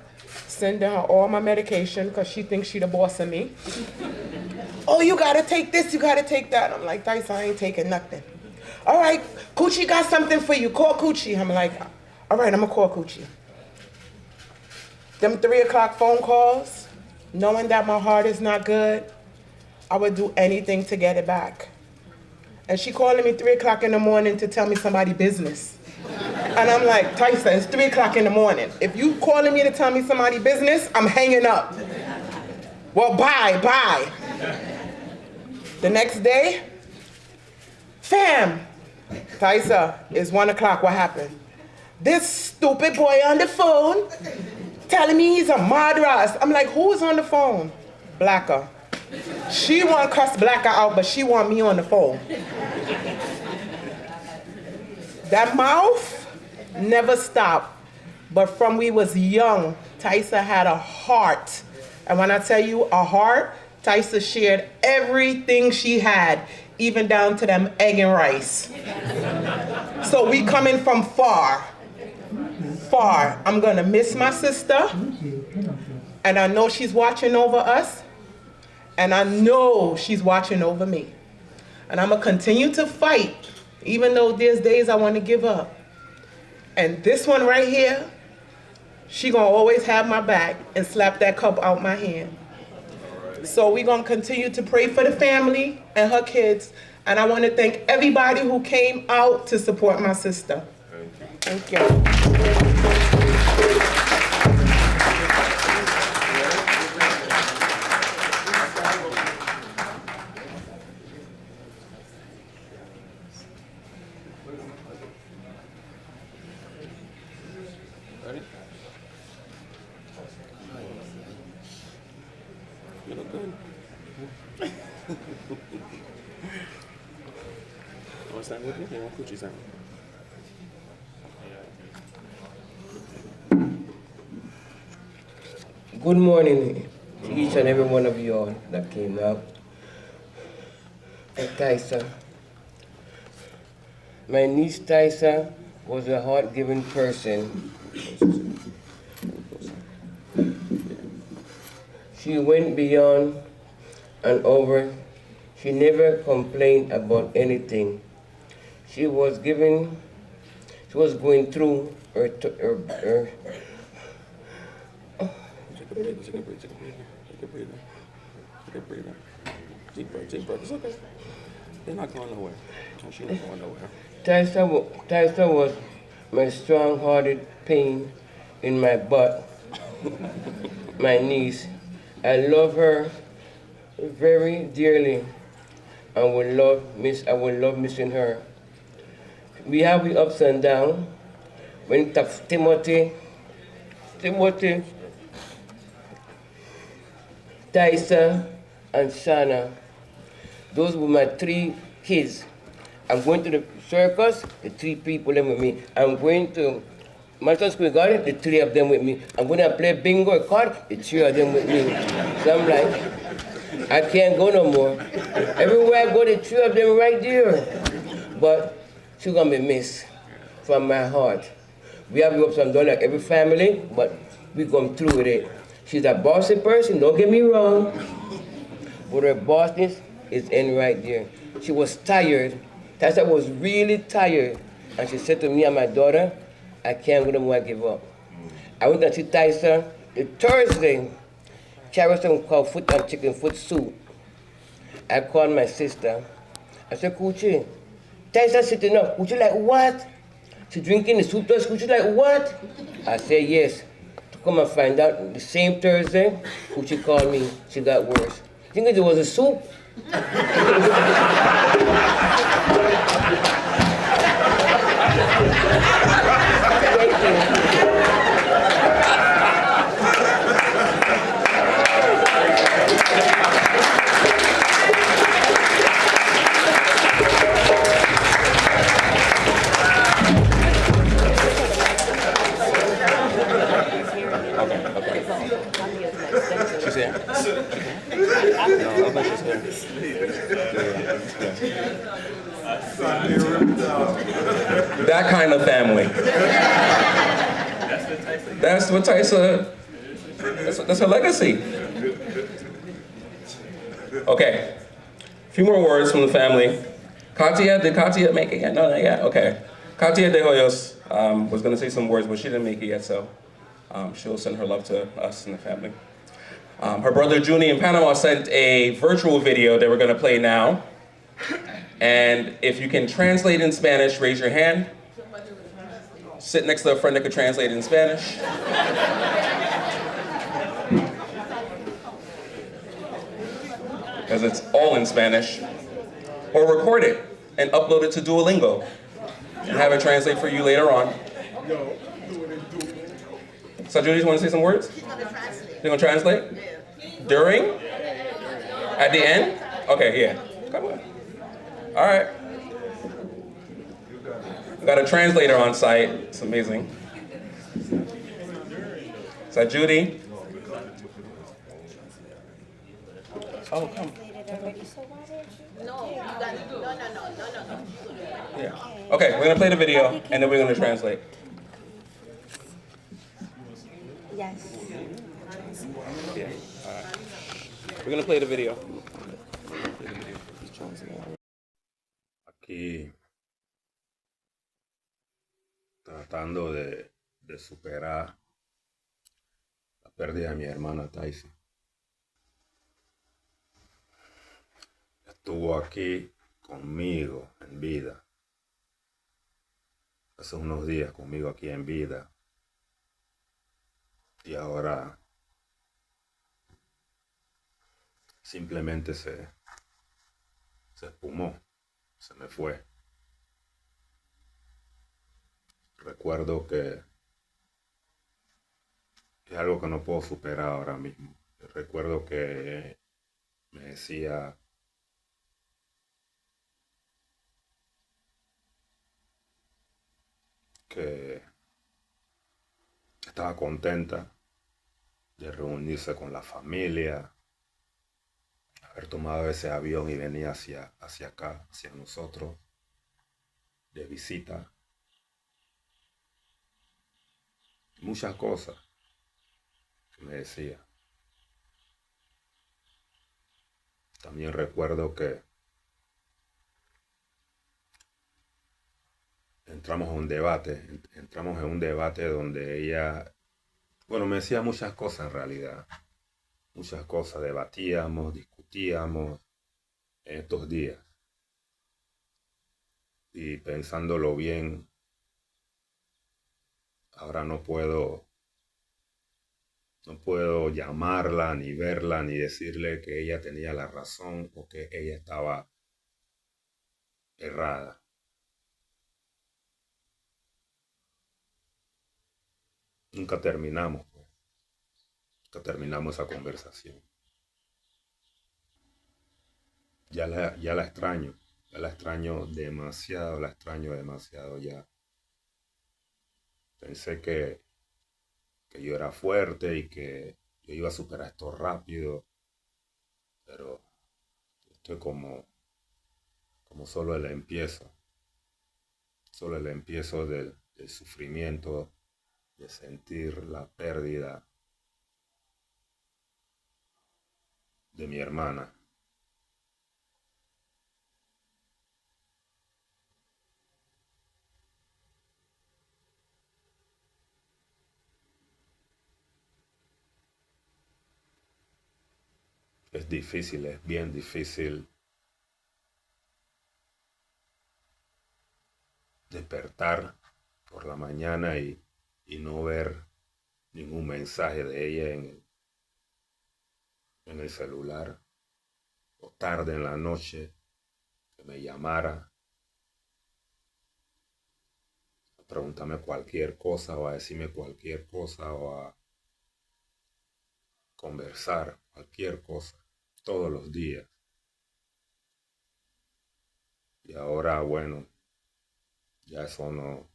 sending her all my medication because she thinks she the boss of me. "Oh, you gotta take this, you gotta take that." I'm like, "Tyisa, I ain't taking nothing." "All right, Coochie got something for you, call Coochie." I'm like, "All right, I'm gonna call Coochie." Them 3 o'clock phone calls, knowing that my heart is not good, I would do anything to get it back. And she calling me 3 o'clock in the morning to tell me somebody's business. And I'm like, "Tyisa, it's 3 o'clock in the morning. If you calling me to tell me somebody's business, I'm hanging up." "Well, bye." The next day, "Fam, Tyisa, it's 1 o'clock, what happened?" "This stupid boy on the phone telling me he's a madras." I'm like, "Who's on the phone?" "Blacker." She want to cuss Blacker out, but she want me on the phone. That mouth never stopped. But from we was young, Tyisa had a heart. And when I tell you a heart, Tyisa shared everything she had, even down to them egg and rice. So we coming from far. I'm gonna miss my sister. And I know she's watching over us. And I know she's watching over me. And I'm gonna continue to fight, even though there's days I wanna give up. And this one right here, she gonna always have my back and slap that cup out my hand. So we gonna continue to pray for the family and her kids. And I wanna thank everybody who came out to support my sister. Thank you.
Want to stand with me? You want coochie stand?
Good morning to each and every one of you all that came out. Tyisa. My niece Tyisa was a heart-giving person. She went beyond and over. She never complained about anything. She was going through her
Take a breather. Take a breather. Deep breath. It's okay. They're not going nowhere. She's not going nowhere.
Tyisa was my strong-hearted pain in my butt. My niece. I love her very dearly and I will love missing her. We have the ups and downs. When Timothy, Tyisa, and Shana, those were my 3 kids. I'm going to the circus, the 3 people them with me. I'm going to Madison Square Garden, the 3 of them with me. I'm going to play bingo or card, the 3 of them with me. So I'm like, I can't go no more. Everywhere I go, the 3 of them right there. But she's going to be missed from my heart. We have ups and downs like every family, but we come through with it. She's a bossy person, don't get me wrong. But her bossness is in right there. She was tired. Tyisa was really tired. And she said to me and my daughter, I can't go no more, I give up. I went to see Tyisa the Thursday, carried some called foot and chicken foot soup. I called my sister. I said, Coochie, Tyisa sitting up. Coochie like, what? She drinking the soup toast. Coochie like, what? I said, yes. To come and find out, the same Thursday, Coochie called me. She got worse. You think it was a soup?
She's here? No, I thought she's here. That kind of family. That's what Tyisa, that's her legacy. Okay, a few more words from the family. Did Katia make it yet? No, not yet, okay. Tamara De Hoyos was gonna say some words, but she didn't make it yet, so she'll send her love to us and the family. Her brother Junie in Panama sent a virtual video that we're gonna play now. And if you can translate in Spanish, raise your hand. Sit next to a friend that could translate in Spanish. Because it's all in Spanish. Or record it and upload it to Duolingo and have it translate for you later on. So Judy, you want to say some words? She's going to translate. You're going to translate? Yeah. During? At the end? Okay, yeah. Come on. All right. We got a translator on site. It's amazing. Is that Judy? Oh, come.
No.
Yeah. Okay, we're going to play the video, and then we're going to translate.
Yes.
Yeah. All right. We're going to play the video.
Aquí tratando de superar la pérdida de mi hermana Tyisa. Estuvo aquí conmigo en vida. Hace unos días conmigo aquí en vida. Y ahora simplemente se espumó, se me fue. Recuerdo que es algo que no puedo superar ahora mismo. Recuerdo que me decía que estaba contenta de reunirse con la familia, haber tomado ese avión y venir hacia acá, hacia nosotros, de visita. Muchas cosas que me decía. También recuerdo que entramos en un debate donde ella, bueno, me decía muchas cosas en realidad. Muchas cosas, debatíamos, discutíamos en estos días. Y pensándolo bien, ahora no puedo llamarla, ni verla, ni decirle que ella tenía la razón o que ella estaba errada. Nunca terminamos, pues. Nunca terminamos esa conversación. Ya la extraño demasiado ya. Pensé que yo era fuerte y que yo iba a superar esto rápido, pero estoy como solo el empiezo del sufrimiento, de sentir la pérdida de mi hermana. Es difícil, es bien difícil despertar por la mañana y no ver ningún mensaje de ella en el celular, o tarde en la noche que me llamara a preguntarme cualquier cosa o a decirme cualquier cosa o a conversar cualquier cosa todos los días. Y ahora, bueno, ya eso no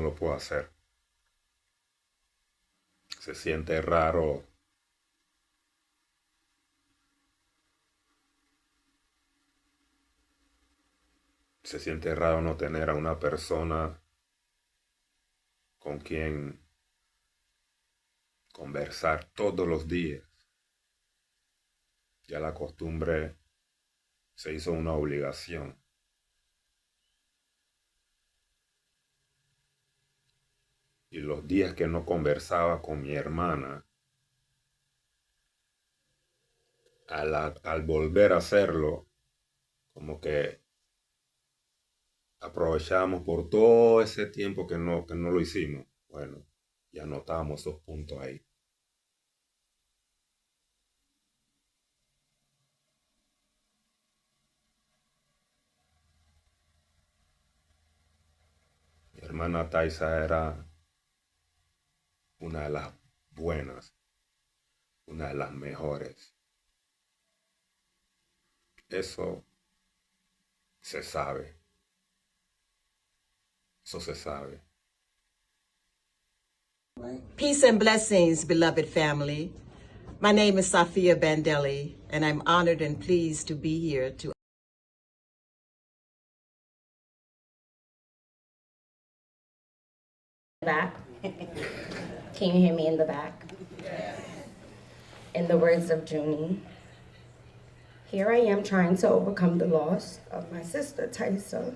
lo puedo hacer. Se siente raro no tener a una persona con quien conversar todos los días. Ya la costumbre se hizo una obligación. Y los días que no conversaba con mi hermana, al volver a hacerlo, como que aprovechamos por todo ese tiempo que no lo hicimos. Bueno, ya notamos esos puntos ahí. Mi hermana Tyisa era una de las buenas, una de las mejores. Eso se sabe. Eso se sabe.
Peace and blessings, beloved family. My name is Safia Bandelli, and I'm honored and pleased to be here to
Back. Can you hear me in the back? Yes. In the words of Junie, here I am trying to overcome the loss of my sister, Tyisa.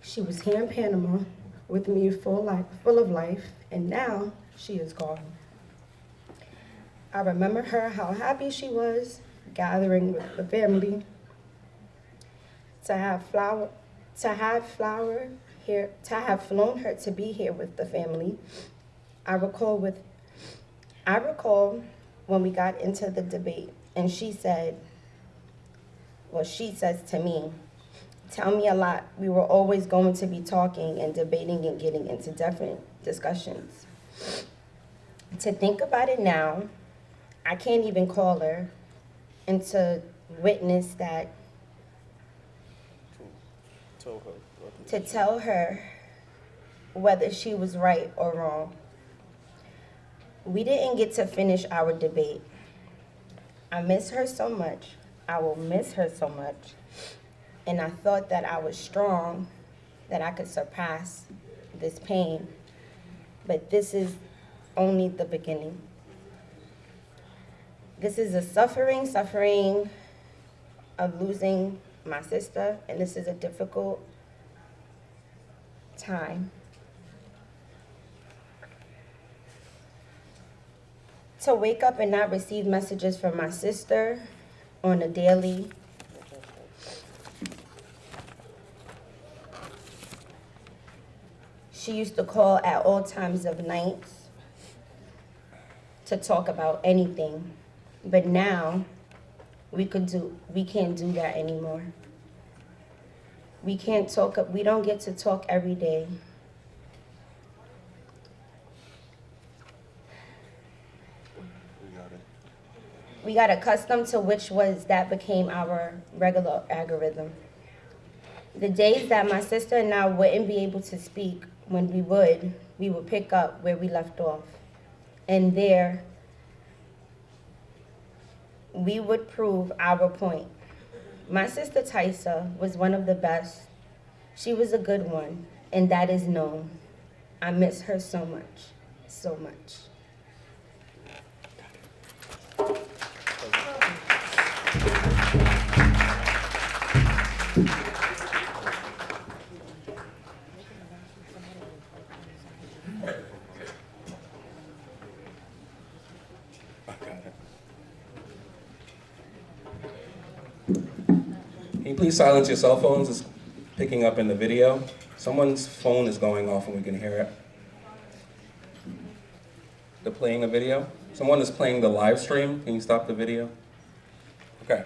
She was here in Panama with me full of life, and now she is gone. I remember her, how happy she was, gathering with the family, to have flown her to be here with the family. I recall when we got into the debate, and she says to me, tell me a lot. We were always going to be talking and debating and getting into different discussions. To think about it now, I can't even call her, and to witness that, to tell her whether she was right or wrong. We didn't get to finish our debate. I miss her so much. I will miss her so much. And I thought that I was strong, that I could surpass this pain. But this is only the beginning. This is a suffering of losing my sister, and this is a difficult time. To wake up and not receive messages from my sister on a daily. She used to call at all times of nights to talk about anything. But now we can't do that anymore. We don't get to talk every day. We got accustomed to that became our regular algorithm. The days that my sister and I wouldn't be able to speak, when we would pick up where we left off. And there, we would prove our point. My sister Tyisa was one of the best. She was a good one, and that is known. I miss her so much, so much.
Can you please silence your cell phones? It's picking up in the video. Someone's phone is going off and we can hear it. They're playing a video. Someone is playing the live stream. Can you stop the video? Okay.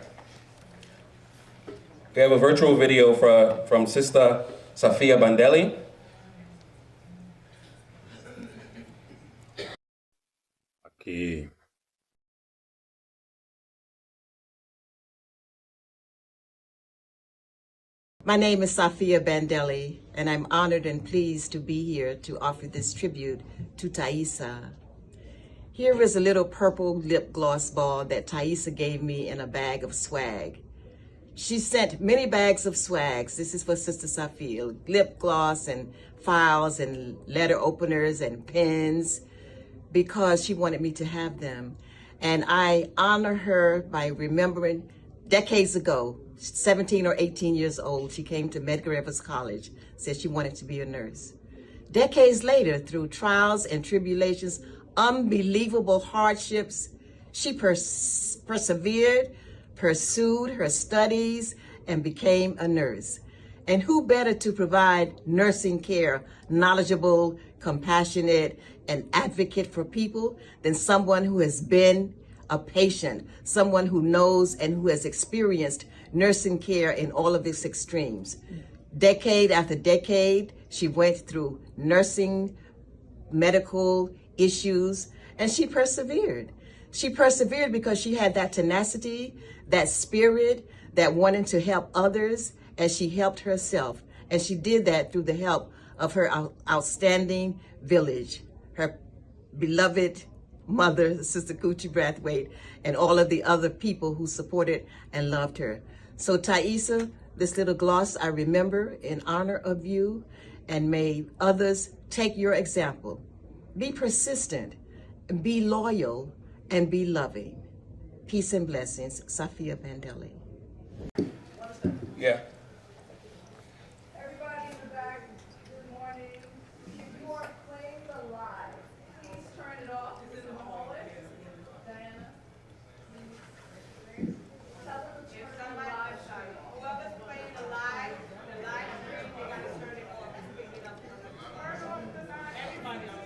We have a virtual video from Sister Safia Bandeli.
Okay.
My name is Safia Bandeli, and I'm honored and pleased to be here to offer this tribute to Tyisa. Here is a little purple lip gloss ball that Tyisa gave me in a bag of swag. She sent many bags of swags. This is for Sister Safia, lip gloss and files and letter openers and pens, because she wanted me to have them. And I honor her by remembering decades ago, 17 or 18 years old, she came to Medgar Evers College, said she wanted to be a nurse. Decades later, through trials and tribulations, unbelievable hardships, she persevered, pursued her studies, and became a nurse. And who better to provide nursing care, knowledgeable, compassionate, and advocate for people than someone who has been a patient, someone who knows and who has experienced nursing care in all of its extremes. Decade after decade, she went through nursing, medical issues, and she persevered. She persevered because she had that tenacity, that spirit, that wanted to help others, and she helped herself. And she did that through the help of her outstanding village, her beloved mother, Sister Hoyos Brathwaite, and all of the other people who supported and loved her. So Tyisa, this little gloss I remember in honor of you, and may others take your example. Be persistent, be loyal, and be loving. Peace and blessings, Safia Bandeli.
Yeah.
Everybody in the back, good morning. If you are playing the live, please turn it off in the hallway. Diana, please. Tell them to turn the live shine off. Whoever's playing the live stream, they gotta turn it off and pick it up. Turn off the live. Everybody else.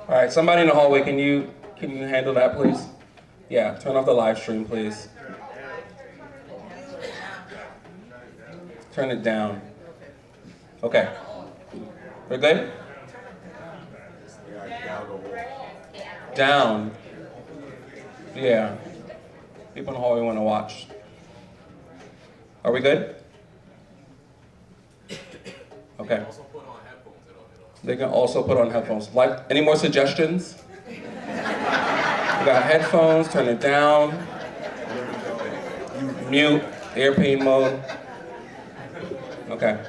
All right, somebody in the hallway, can you handle that, please? Yeah, turn off the live stream, please. Turn it down. Okay. We're good? Down. Yeah. People in the hallway want to watch. Are we good? Okay. They can also put on headphones. Like, any more suggestions? We got headphones, turn it down. Mute, airplane mode. Okay.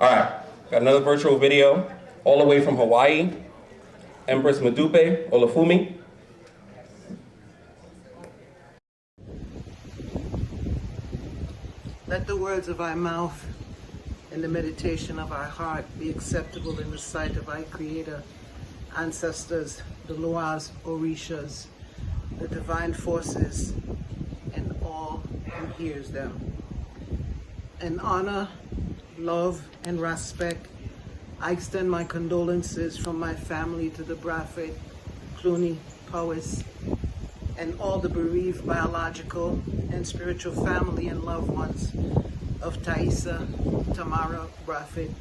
All right. Got another virtual video all the way from Hawaii. Empress Madupe Olafumi.
Let the words of our mouth and the meditation of our heart be acceptable in the sight of our Creator, ancestors, the Loas, Orishas, the divine forces, and all who hears them. In honor, love, and respect, I extend my condolences from my family to the Brathwaite, Clooney, Powys, and all the bereaved biological and spiritual family and loved ones of Tyisa Tamara Brathwaite.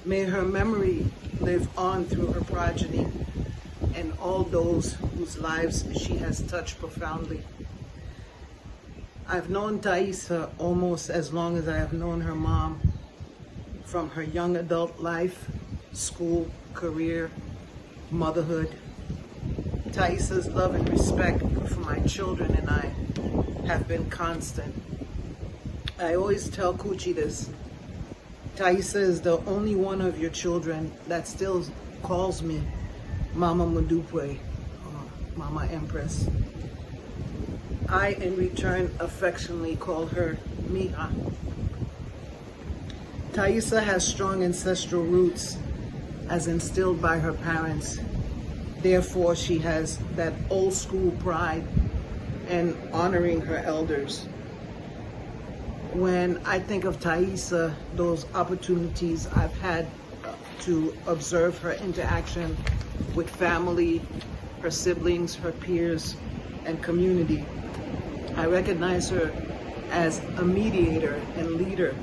May her memory live on through her progeny and all those whose lives she has touched profoundly. I've known Tyisa almost as long as I have known her mom, from her young adult life, school, career, motherhood. Taisa's love and respect for my children and I have been constant. I always tell Coochie this. Tyisa is the only one of your children that still calls me Mama Madupe, or Mama Empress. I, in return, affectionately call her Miha. Tyisa has strong ancestral roots as instilled by her parents. Therefore, she has that old school pride in honoring her elders. When I think of Tyisa, those opportunities I've had to observe her interaction with family, her siblings, her peers, and community, I recognize her as a mediator and leader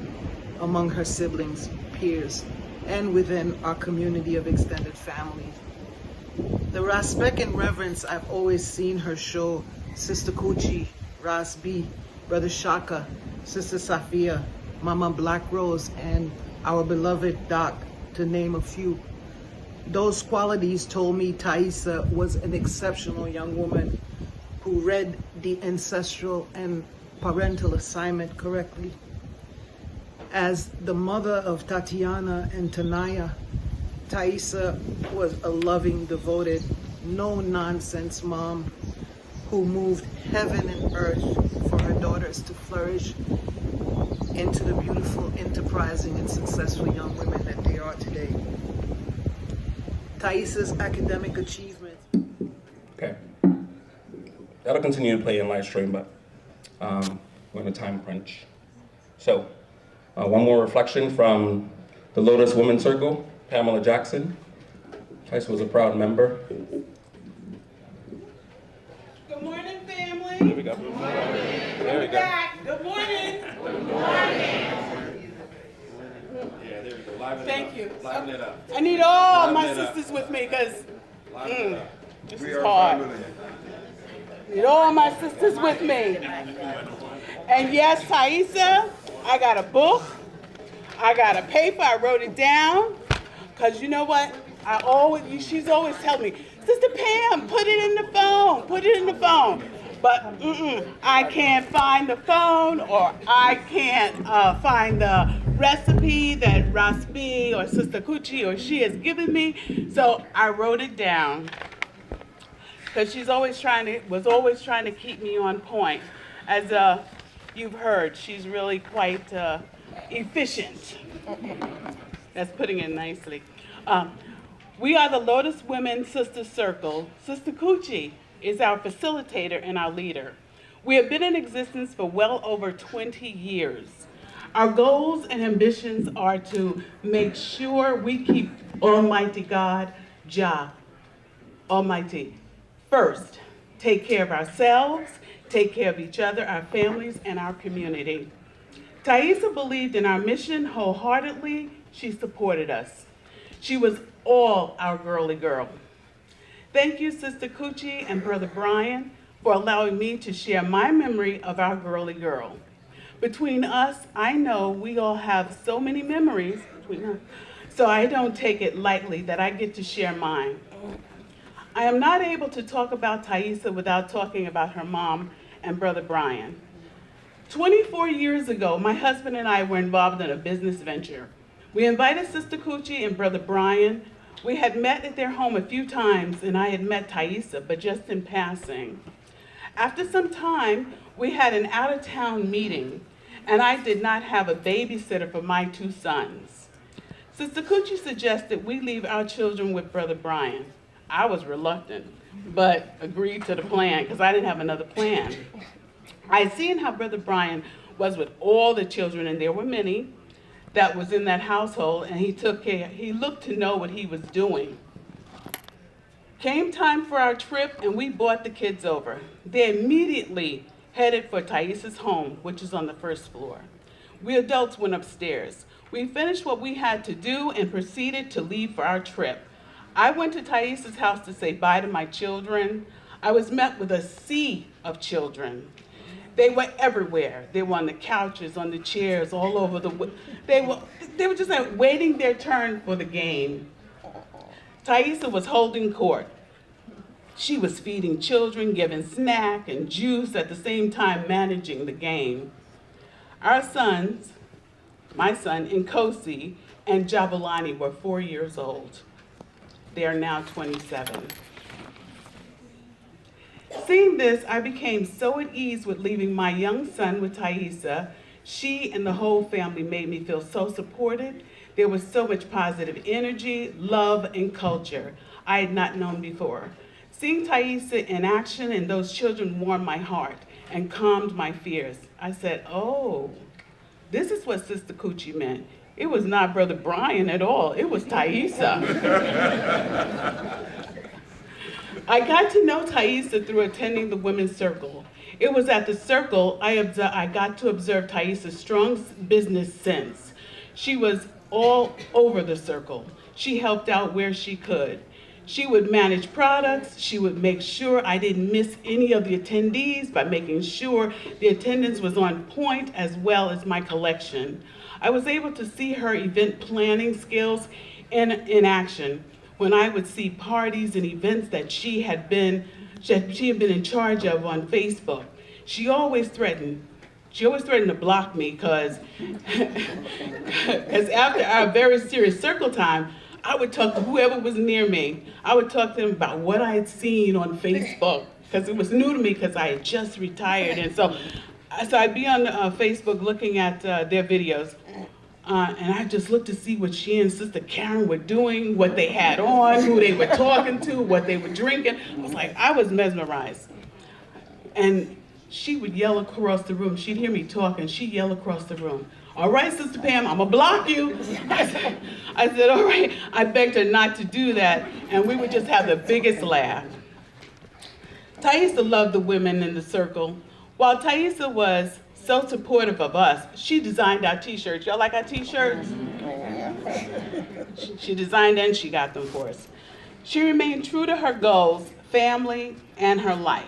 among her siblings, peers, and within our community of extended family. The respect and reverence I've always seen her show Sister Coochie, Ras B, Brother Shaka, Sister Safia, Mama Black Rose, and our beloved Doc, to name a few. Those qualities told me Tyisa was an exceptional young woman who read the ancestral and parental assignment correctly. As the mother of Tatiana and Tanaya, Tyisa was a loving, devoted, no-nonsense mom who moved heaven and earth for her daughters to flourish into the beautiful, enterprising, and successful young women that they are today. Taisa's academic achievements.
Okay. That'll continue to play in live stream, but we're in a time crunch. So, one more reflection from the Lotus Women's Circle, Pamela Jackson. Tyisa was a proud member.
Good morning, family.
There we go. Good morning. There we go.
Back. Good morning. Good morning.
Yeah, there we go. Liven
Thank you.
Liven it up.
I need all
Liven
my
it up.
sisters with me because
Liven it up.
this is hard. Need all my sisters with me. And yes, Tyisa, I got a book. I got a paper. I wrote it down. Because you know what? She's always telling me, Sister Pam, put it in the phone. Put it in the phone. But I can't find the phone, or I can't find the recipe that Raspi or Sister Coochie or she has given me. So I wrote it down. Because she's was always trying to keep me on point. As you've heard, she's really quite efficient. That's putting it nicely. We are the Lotus Women Sister Circle. Sister Coochie is our facilitator and our leader. We have been in existence for well over 20 years. Our goals and ambitions are to make sure we keep Almighty God, Jah, Almighty, first,
take care of ourselves, take care of each other, our families, and our community. Tyisa believed in our mission wholeheartedly. She supported us. She was all our girly girl. Thank you, Sister Coochie and Brother Brian, for allowing me to share my memory of our girly girl. Between us, I know we all have so many memories between us, so I don't take it lightly that I get to share mine. I am not able to talk about Tyisa without talking about her mom and Brother Brian. 24 years ago, my husband and I were involved in a business venture. We invited Sister Coochie and Brother Brian. We had met at their home a few times, and I had met Tyisa, but just in passing. After some time, we had an out-of-town meeting, and I did not have a babysitter for my two sons. Sister Coochie suggested we leave our children with Brother Brian. I was reluctant, but agreed to the plan because I didn't have another plan. I seen how Brother Brian was with all the children, and there were many, that was in that household, and he took care. He looked to know what he was doing. Came time for our trip, and we brought the kids over. They immediately headed for Thaisa's home, which is on the first floor. We adults went upstairs. We finished what we had to do and proceeded to leave for our trip. I went to Thaisa's house to say bye to my children. I was met with a sea of children. They were everywhere. They were on the couches, on the chairs, all over they were just like waiting their turn for the game. Tyisa was holding court. She was feeding children, giving snack and juice, at the same time managing the game. Our sons, my son Nkosi and Jabulani, were 4 years old. They are now 27. Seeing this, I became so at ease with leaving my young son with Tyisa. She and the whole family made me feel so supported. There was so much positive energy, love, and culture I had not known before. Seeing Tyisa in action and those children warmed my heart and calmed my fears. I said, oh, this is what Sister Coochie meant. It was not Brother Brian at all. It was Tyisa. I got to know Tyisa through attending the Women's Circle. It was at the circle I got to observe Thaisa's strong business sense. She was all over the circle. She helped out where she could. She would manage products. She would make sure I didn't miss any of the attendees by making sure the attendance was on point, as well as my collection. I was able to see her event planning skills in action when I would see parties and events that she had been in charge of on Facebook. She always threatened to block me because after our very serious circle time, I would talk to whoever was near me. I would talk to them about what I had seen on Facebook, because it was new to me because I had just retired. And so I'd be on Facebook looking at their videos. And I just looked to see what she and Sister Karen were doing, what they had on, who they were talking to, what they were drinking. I was mesmerized. And she would yell across the room. She'd hear me talk, and she'd yell across the room, all right, Sister Pam, I'm gonna block you. I said, all right. I begged her not to do that, and we would just have the biggest laugh. Tyisa loved the women in the circle. While Tyisa was so supportive of us, she designed our t-shirts. Y'all like our t-shirts? She designed and she got them for us. She remained true to her goals, family, and her life.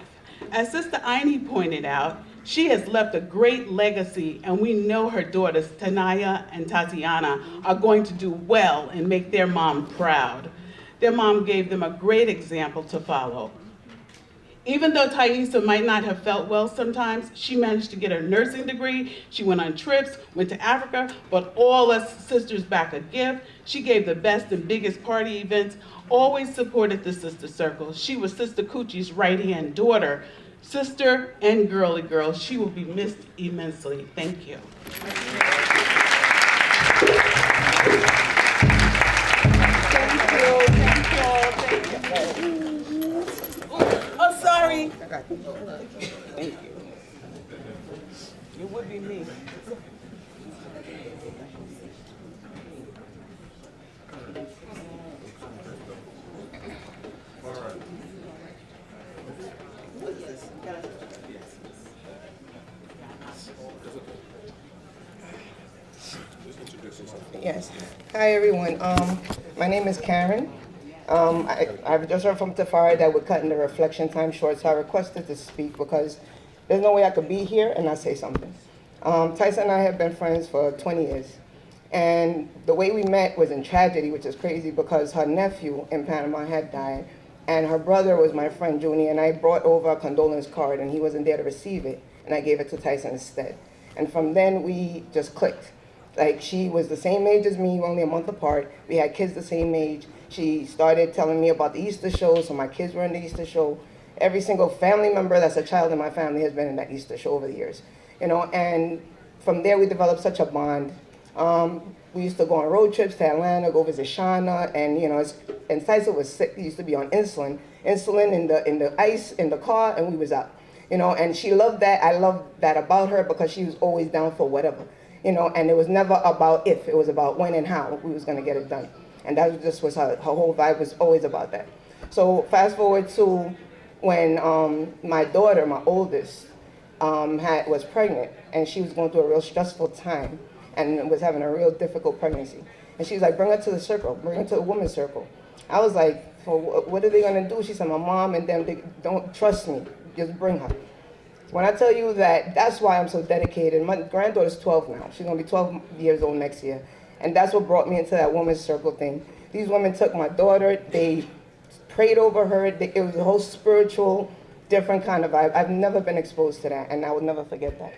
As Sister Aini pointed out, she has left a great legacy, and we know her daughters, Tanaya and Tatiana, are going to do well and make their mom proud. Their mom gave them a great example to follow. Even though Tyisa might not have felt well sometimes, she managed to get her nursing degree. She went on trips, went to Africa, brought all us sisters back a gift. She gave the best and biggest party events, always supported the Sister Circle. She was Sister Coochie's right-hand daughter, sister and girly girl. She will be missed immensely. Thank you. Thank you. Oh, sorry. Thank you. It would be me.
Yes. Hi, everyone. My name is Karen. I've just heard from Tafari that we're cutting the reflection time short, so I requested to speak because there's no way I could be here and not say something. Tyisa and I have been friends for 20 years. And the way we met was in tragedy, which is crazy because her nephew in Panama had died, and her brother was my friend Junie, and I brought over a condolence card, and he wasn't there to receive it, and I gave it to Tyisa instead. And from then, we just clicked. Like, she was the same age as me, only a month apart. We had kids the same age. She started telling me about the Easter show, so my kids were in the Easter show. Every single family member that's a child in my family has been in that Easter show over the years. You know, and from there, we developed such a bond. We used to go on road trips to Atlanta, go visit Shauna, and you know, and Tyisa was sick. He used to be on insulin in the ice in the car, and we was out. You know, and she loved that. I loved that about her because she was always down for whatever. You know, and it was never about if, it was about when and how we was gonna get it done. And that just was her whole vibe was always about that. So fast forward to when my daughter, my oldest, was pregnant, and she was going through a real stressful time and was having a real difficult pregnancy. And she was like, bring her to the circle, bring her to the women's circle. I was like, well, what are they gonna do? She said, my mom and them, they don't trust me, just bring her. When I tell you that, that's why I'm so dedicated. My granddaughter's 12 now. She's gonna be 12 years old next year. And that's what brought me into that women's circle thing. These women took my daughter, they prayed over her. It was a whole spiritual, different kind of vibe. I've never been exposed to that, and I would never forget that.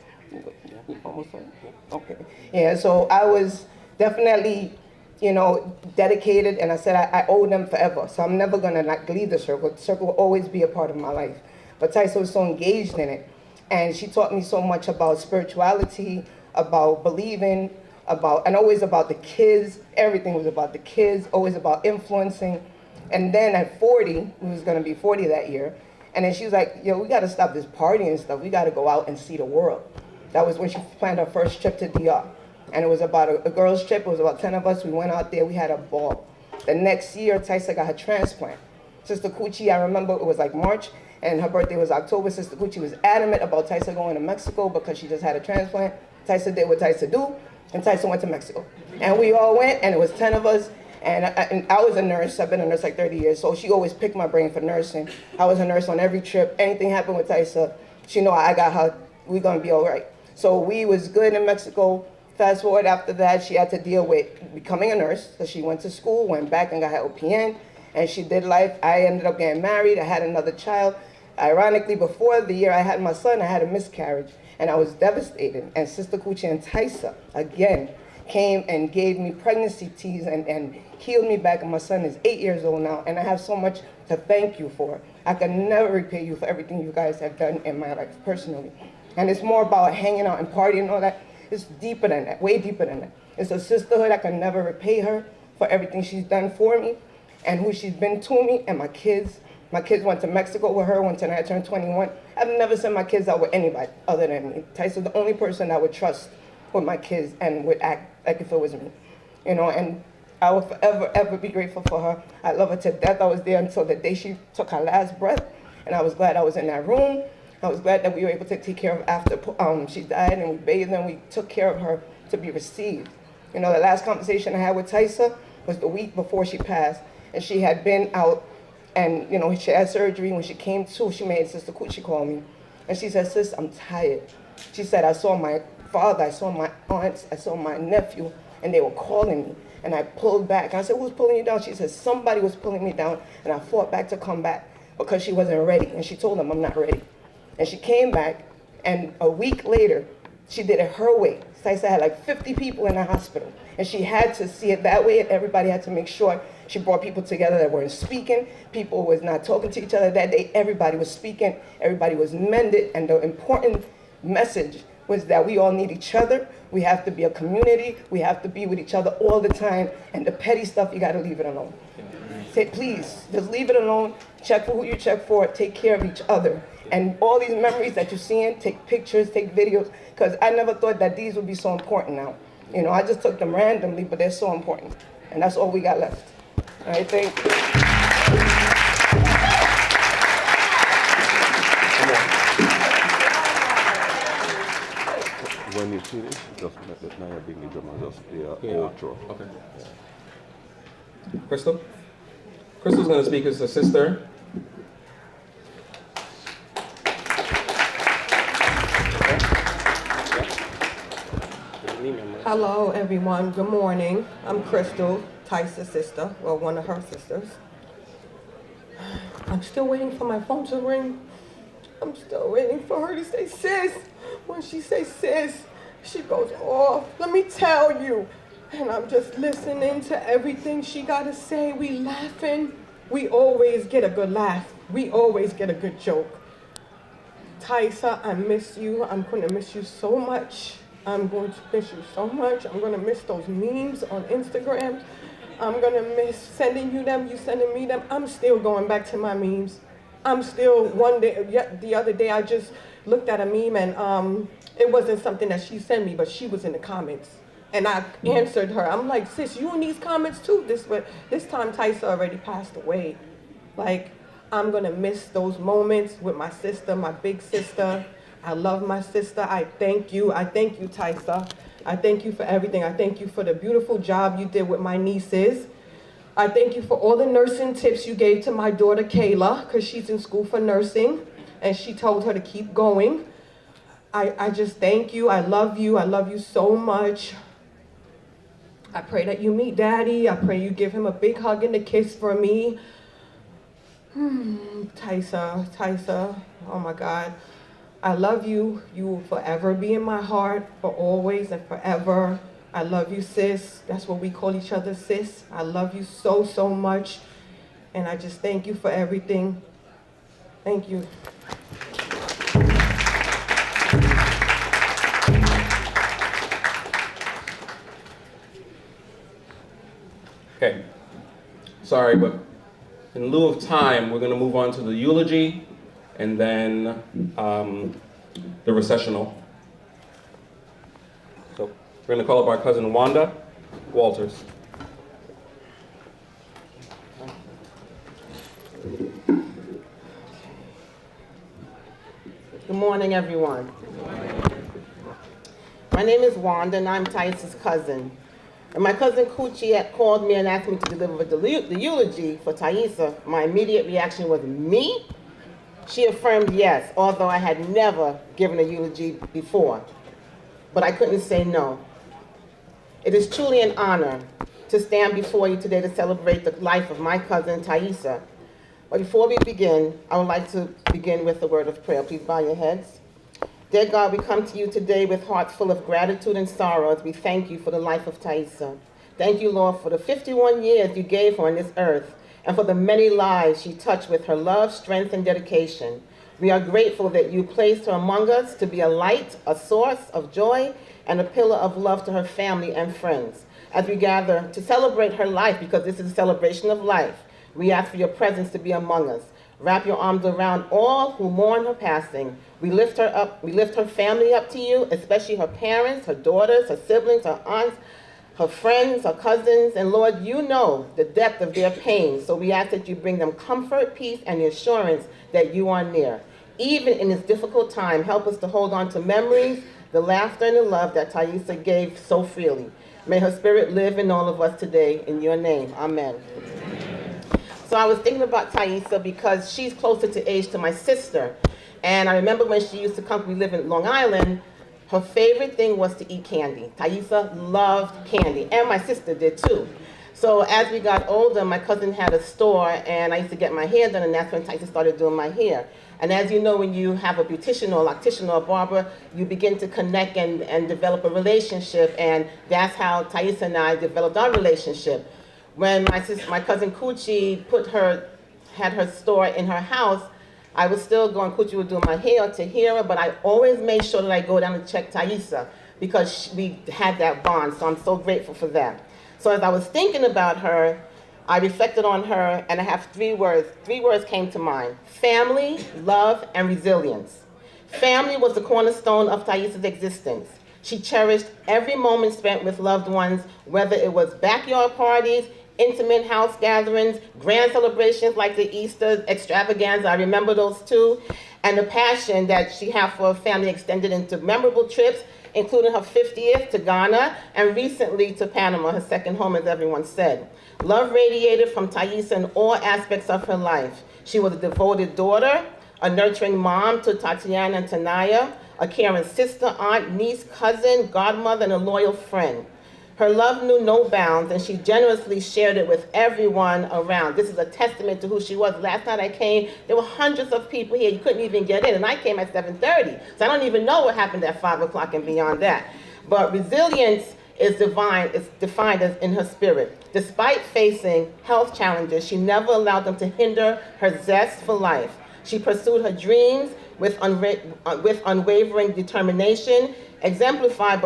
Almost done? Okay. Yeah, so I was definitely, you know, dedicated, and I said I owe them forever. So I'm never gonna like leave the circle. The circle will always be a part of my life. But Tyisa was so engaged in it. And she taught me so much about spirituality, about believing, and always about the kids. Everything was about the kids, always about influencing. And then at 40, we was gonna be 40 that year, and then she was like, yo, we gotta stop this partying and stuff. We gotta go out and see the world. That was when she planned her first trip to DR. And it was about a girls' trip. It was about 10 of us. We went out there, we had a ball. The next year, Tyisa got her transplant. Sister Coochie, I remember it was like March, and her birthday was October. Sister Coochie was adamant about Tyisa going to Mexico because she just had a transplant. Tyisa did what Tyisa do, and Tyisa went to Mexico. And we all went, and it was 10 of us, and I was a nurse. I've been a nurse like 30 years, so she always picked my brain for nursing. I was a nurse on every trip. Anything happened with Tyisa, she know I got her, we're gonna be all right. So we was good in Mexico. Fast forward after that, she had to deal with becoming a nurse, so she went to school, went back and got her OPN, and she did life. I ended up getting married, I had another child. Ironically, before the year I had my son, I had a miscarriage, and I was devastated. And Sister Coochie and Tyisa, again, came and gave me pregnancy teas and healed me back, and my son is 8 years old now, and I have so much to thank you for. I can never repay you for everything you guys have done in my life, personally. And it's more about hanging out and partying and all that. It's deeper than that, way deeper than that. It's a sisterhood. I can never repay her for everything she's done for me and who she's been to me and my kids. My kids went to Mexico with her when I turned 21. I've never sent my kids out with anybody other than me. Tysa's the only person I would trust with my kids and would act like if it was me. You know, and I will forever, ever be grateful for her. I love her to death. I was there until the day she took her last breath, and I was glad I was in that room. I was glad that we were able to take care of her after she died, and we bathed and we took care of her to be received. You know, the last conversation I had with Tyisa was the week before she passed, and she had been out, and you know, she had surgery. When she came to, she made Sister Coochie call me, and she said, sis, I'm tired. She said, I saw my father, I saw my aunts, I saw my nephew, and they were calling me, and I pulled back. I said, who's pulling you down? She said, somebody was pulling me down, and I fought back to come back because she wasn't ready, and she told them, I'm not ready. And she came back, and a week later, she did it her way. Tyisa had like 50 people in the hospital, and she had to see it that way, and everybody had to make sure she brought people together that weren't speaking. People was not talking to each other that day. Everybody was speaking. Everybody was mended, and the important message was that we all need each other. We have to be a community. We have to be with each other all the time, and the petty stuff, you gotta leave it alone. Say, please, just leave it alone. Check for who you check for. Take care of each other. And all these memories that you're seeing, take pictures, take videos, because I never thought that these would be so important now. You know, I just took them randomly, but they're so important. And that's all we got left. All right, thank you.
when you finish, just let Naya bring the drum and just play a outro.
Okay. Crystal? Crystal's going to speak as a sister.
Hello, everyone. Good morning. I'm Crystal, Tysa's sister, well, one of her sisters. I'm still waiting for my phone to ring. I'm still waiting for her to say sis. When she says sis, she goes off. Let me tell you. And I'm just listening to everything she got to say. We laughing. We always get a good laugh. We always get a good joke. Tyisa, I miss you. I'm going to miss you so much. I'm going to miss you so much. I'm going to miss those memes on Instagram. I'm going to miss sending you them, you sending me them. I'm still going back to my memes. I'm still, one day, the other day, I just looked at a meme and it wasn't something that she sent me, but she was in the comments. And I answered her. I'm like, sis, you in these comments too? This time Tyisa already passed away. Like, I'm going to miss those moments with my sister, my big sister. I love my sister. I thank you. I thank you, Tyisa. I thank you for everything. I thank you for the beautiful job you did with my nieces. I thank you for all the nursing tips you gave to my daughter, Kayla, because she's in school for nursing, and she told her to keep going. I just thank you. I love you. I love you so much. I pray that you meet Daddy. I pray you give him a big hug and a kiss for me. Tyisa, oh my God. I love you. You will forever be in my heart, for always and forever. I love you, sis. That's what we call each other, sis. I love you so, so much. And I just thank you for everything. Thank you.
Okay. Sorry, but in lieu of time, we're going to move on to the eulogy and then the recessional. So we're going to call up our cousin Wanda Walters.
Good morning, everyone. My name is Wanda, and I'm Tysa's cousin. And my cousin Coochie had called me and asked me to deliver the eulogy for Tyisa. My immediate reaction was, me? She affirmed yes, although I had never given a eulogy before. But I couldn't say no. It is truly an honor to stand before you today to celebrate the life of my cousin Tyisa. But before we begin, I would like to begin with a word of prayer. Please bow your heads. Dear God, we come to you today with hearts full of gratitude and sorrow as we thank you for the life of Tyisa. Thank you, Lord, for the 51 years you gave her on this earth and for the many lives she touched with her love, strength, and dedication. We are grateful that you placed her among us to be a light, a source of joy, and a pillar of love to her family and friends. As we gather to celebrate her life, because this is a celebration of life, we ask for your presence to be among us. Wrap your arms around all who mourn her passing. We lift her up, we lift her family up to you, especially her parents, her daughters, her siblings, her aunts, her friends, her cousins, and Lord, you know the depth of their pain, so we ask that you bring them comfort, peace, and the assurance that you are near. Even in this difficult time, help us to hold on to memories, the laughter, and the love that Tyisa gave so freely. May her spirit live in all of us today, in your name, amen. So I was thinking about Tyisa because she's closer to age to my sister. And I remember when she used to come, we live in Long Island, her favorite thing was to eat candy. Tyisa loved candy, and my sister did too. So as we got older, my cousin had a store, and I used to get my hair done, and that's when Tyisa started doing my hair. And as you know, when you have a beautician or loctician or a barber, you begin to connect and develop a relationship, and that's how Tyisa and I developed our relationship. When my cousin Coochie had her store in her house, I was still going, Coochie would do my hair to hear her, but I always made sure that I go down and check Tyisa because we had that bond, so I'm so grateful for that. So as I was thinking about her, I reflected on her, and I have three words. Three words came to mind: family, love, and resilience. Family was the cornerstone of Tyisa's existence. She cherished every moment spent with loved ones, whether it was backyard parties, intimate house gatherings, grand celebrations like the Easter extravaganza, I remember those too, and the passion that she had for her family extended into memorable trips including her 50th to Ghana and recently to Panama, her second home, as everyone said. Love radiated from Tyisa in all aspects of her life. She was a devoted daughter, a nurturing mom to Tatiana and Tanaya, a caring sister, aunt, niece, cousin, godmother, and a loyal friend. Her love knew no bounds, and she generously shared it with everyone around. This is a testament to who she was. Last night I came, there were hundreds of people here. You couldn't even get in, and I came at 7:30. So I don't even know what happened at 5 o'clock and beyond that. But resilience is divine, it's defined as in her spirit. Despite facing health challenges, she never allowed them to hinder her zest for life. She pursued her dreams with unwavering determination, exemplified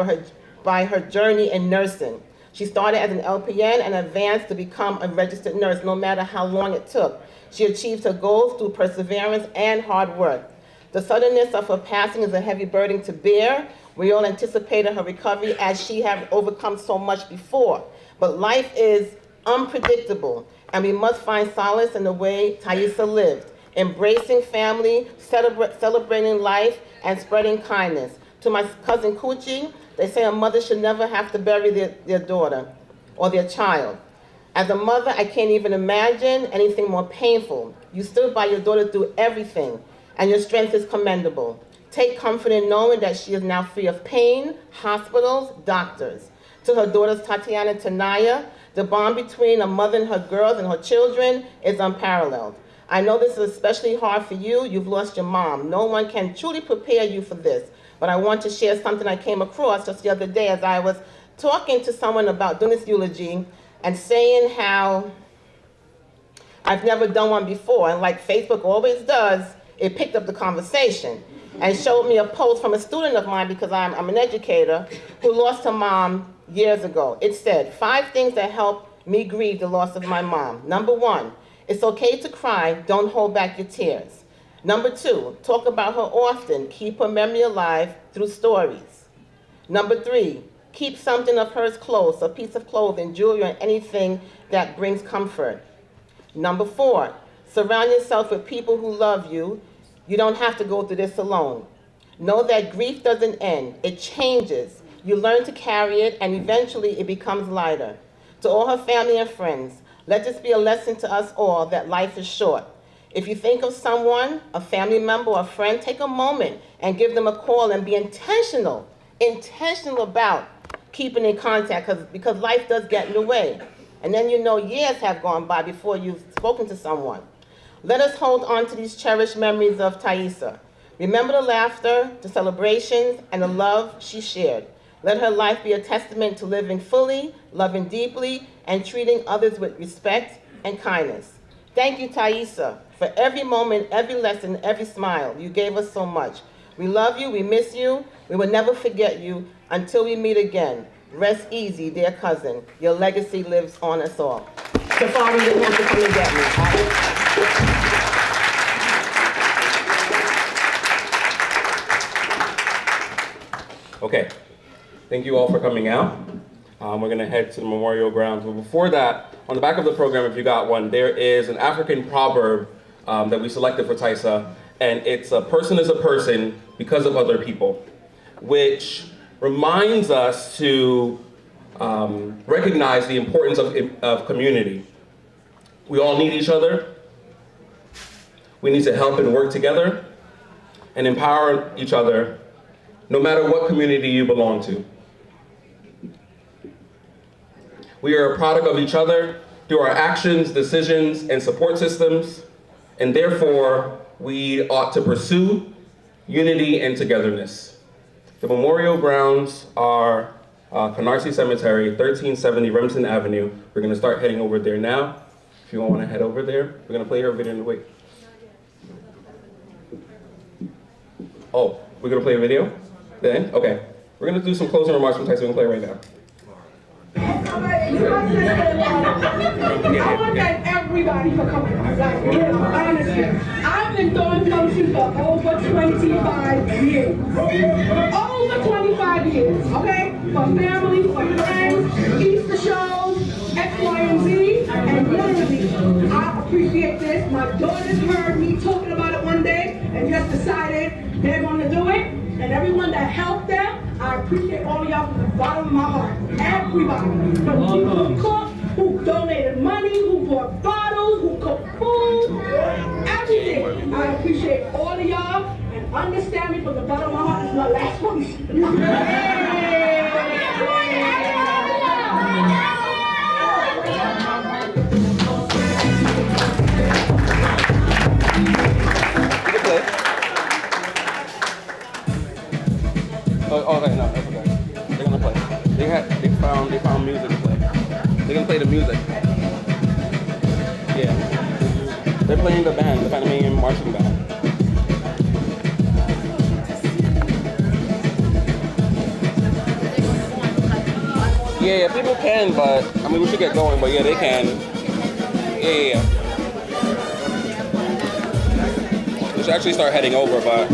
by her journey in nursing. She started as an LPN and advanced to become a registered nurse, no matter how long it took. She achieved her goals through perseverance and hard work. The suddenness of her passing is a heavy burden to bear. We all anticipated her recovery as she had overcome so much before. But life is unpredictable, and we must find solace in the way Tyisa lived, embracing family, celebrating life, and spreading kindness. To my cousin Coochie, they say a mother should never have to bury their daughter or their child. As a mother, I can't even imagine anything more painful. You stood by your daughter through everything, and your strength is commendable. Take comfort in knowing that she is now free of pain, hospitals, doctors. To her daughters, Tatiana and Tanaya, the bond between a mother and her girls and her children is unparalleled. I know this is especially hard for you. You've lost your mom. No one can truly prepare you for this. But I want to share something I came across just the other day as I was talking to someone about doing this eulogy and saying how I've never done one before. And like Facebook always does, it picked up the conversation and showed me a post from a student of mine, because I'm an educator, who lost her mom years ago. It said, 5 things that helped me grieve the loss of my mom. Number 1, it's okay to cry. Don't hold back your tears. Number 2, talk about her often. Keep her memory alive through stories. Number 3, keep something of hers close, a piece of clothing, jewelry, or anything that brings comfort. Number 4, surround yourself with people who love you. You don't have to go through this alone. Know that grief doesn't end. It changes. You learn to carry it, and eventually it becomes lighter. To all her family and friends, let this be a lesson to us all that life is short. If you think of someone, a family member or a friend, take a moment and give them a call and be intentional about keeping in contact, because life does get in the way. And then you know years have gone by before you've spoken to someone. Let us hold on to these cherished memories of Tyisa. Remember the laughter, the celebrations, and the love she shared. Let her life be a testament to living fully, loving deeply, and treating others with respect and kindness. Thank you, Tyisa, for every moment, every lesson, every smile. You gave us so much. We love you, we miss you, we will never forget you until we meet again. Rest easy, dear cousin. Your legacy lives on us all. Safari didn't have to come and get me.
Okay, thank you all for coming out. We're gonna head to the memorial grounds. But before that, on the back of the program, if you got one, there is an African proverb that we selected for Tyisa, and it's a person is a person because of other people, which reminds us to recognize the importance of community. We all need each other. We need to help and work together and empower each other, no matter what community you belong to. We are a product of each other through our actions, decisions, and support systems, and therefore we ought to pursue unity and togetherness. The memorial grounds are Canarsie Cemetery, 1370 Remsen Avenue. We're gonna start heading over there now. If you wanna head over there, we're gonna play her video in the wait. Oh, we're gonna play a video? Then? Okay. We're gonna do some closing remarks from Tyisa. We can play right now.
I want to thank everybody for coming. Like, real, honestly. I've been doing functions for over 25 years. Over 25 years, okay? For family, for friends, Easter shows, X, Y, and Z. And literally, I appreciate this. My daughters heard me talking about it one day and just decided they're going to do it. and everyone that helped them. I appreciate all of y'all from the bottom of my heart. Everybody. From people who cooked, who donated money, who bought bottles, who cooked food, everything. I appreciate all of y'all, and understand me from the bottom of my heart. This is my last one.
Oh, okay, no, that's okay. They're gonna play. They found music to play. They're gonna play the music. Yeah. They're playing the band, the Panamanian marching band. Yeah, people can, but I mean we should get going, but yeah, they can. Yeah. We should actually start heading over, but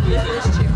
Let's cheer.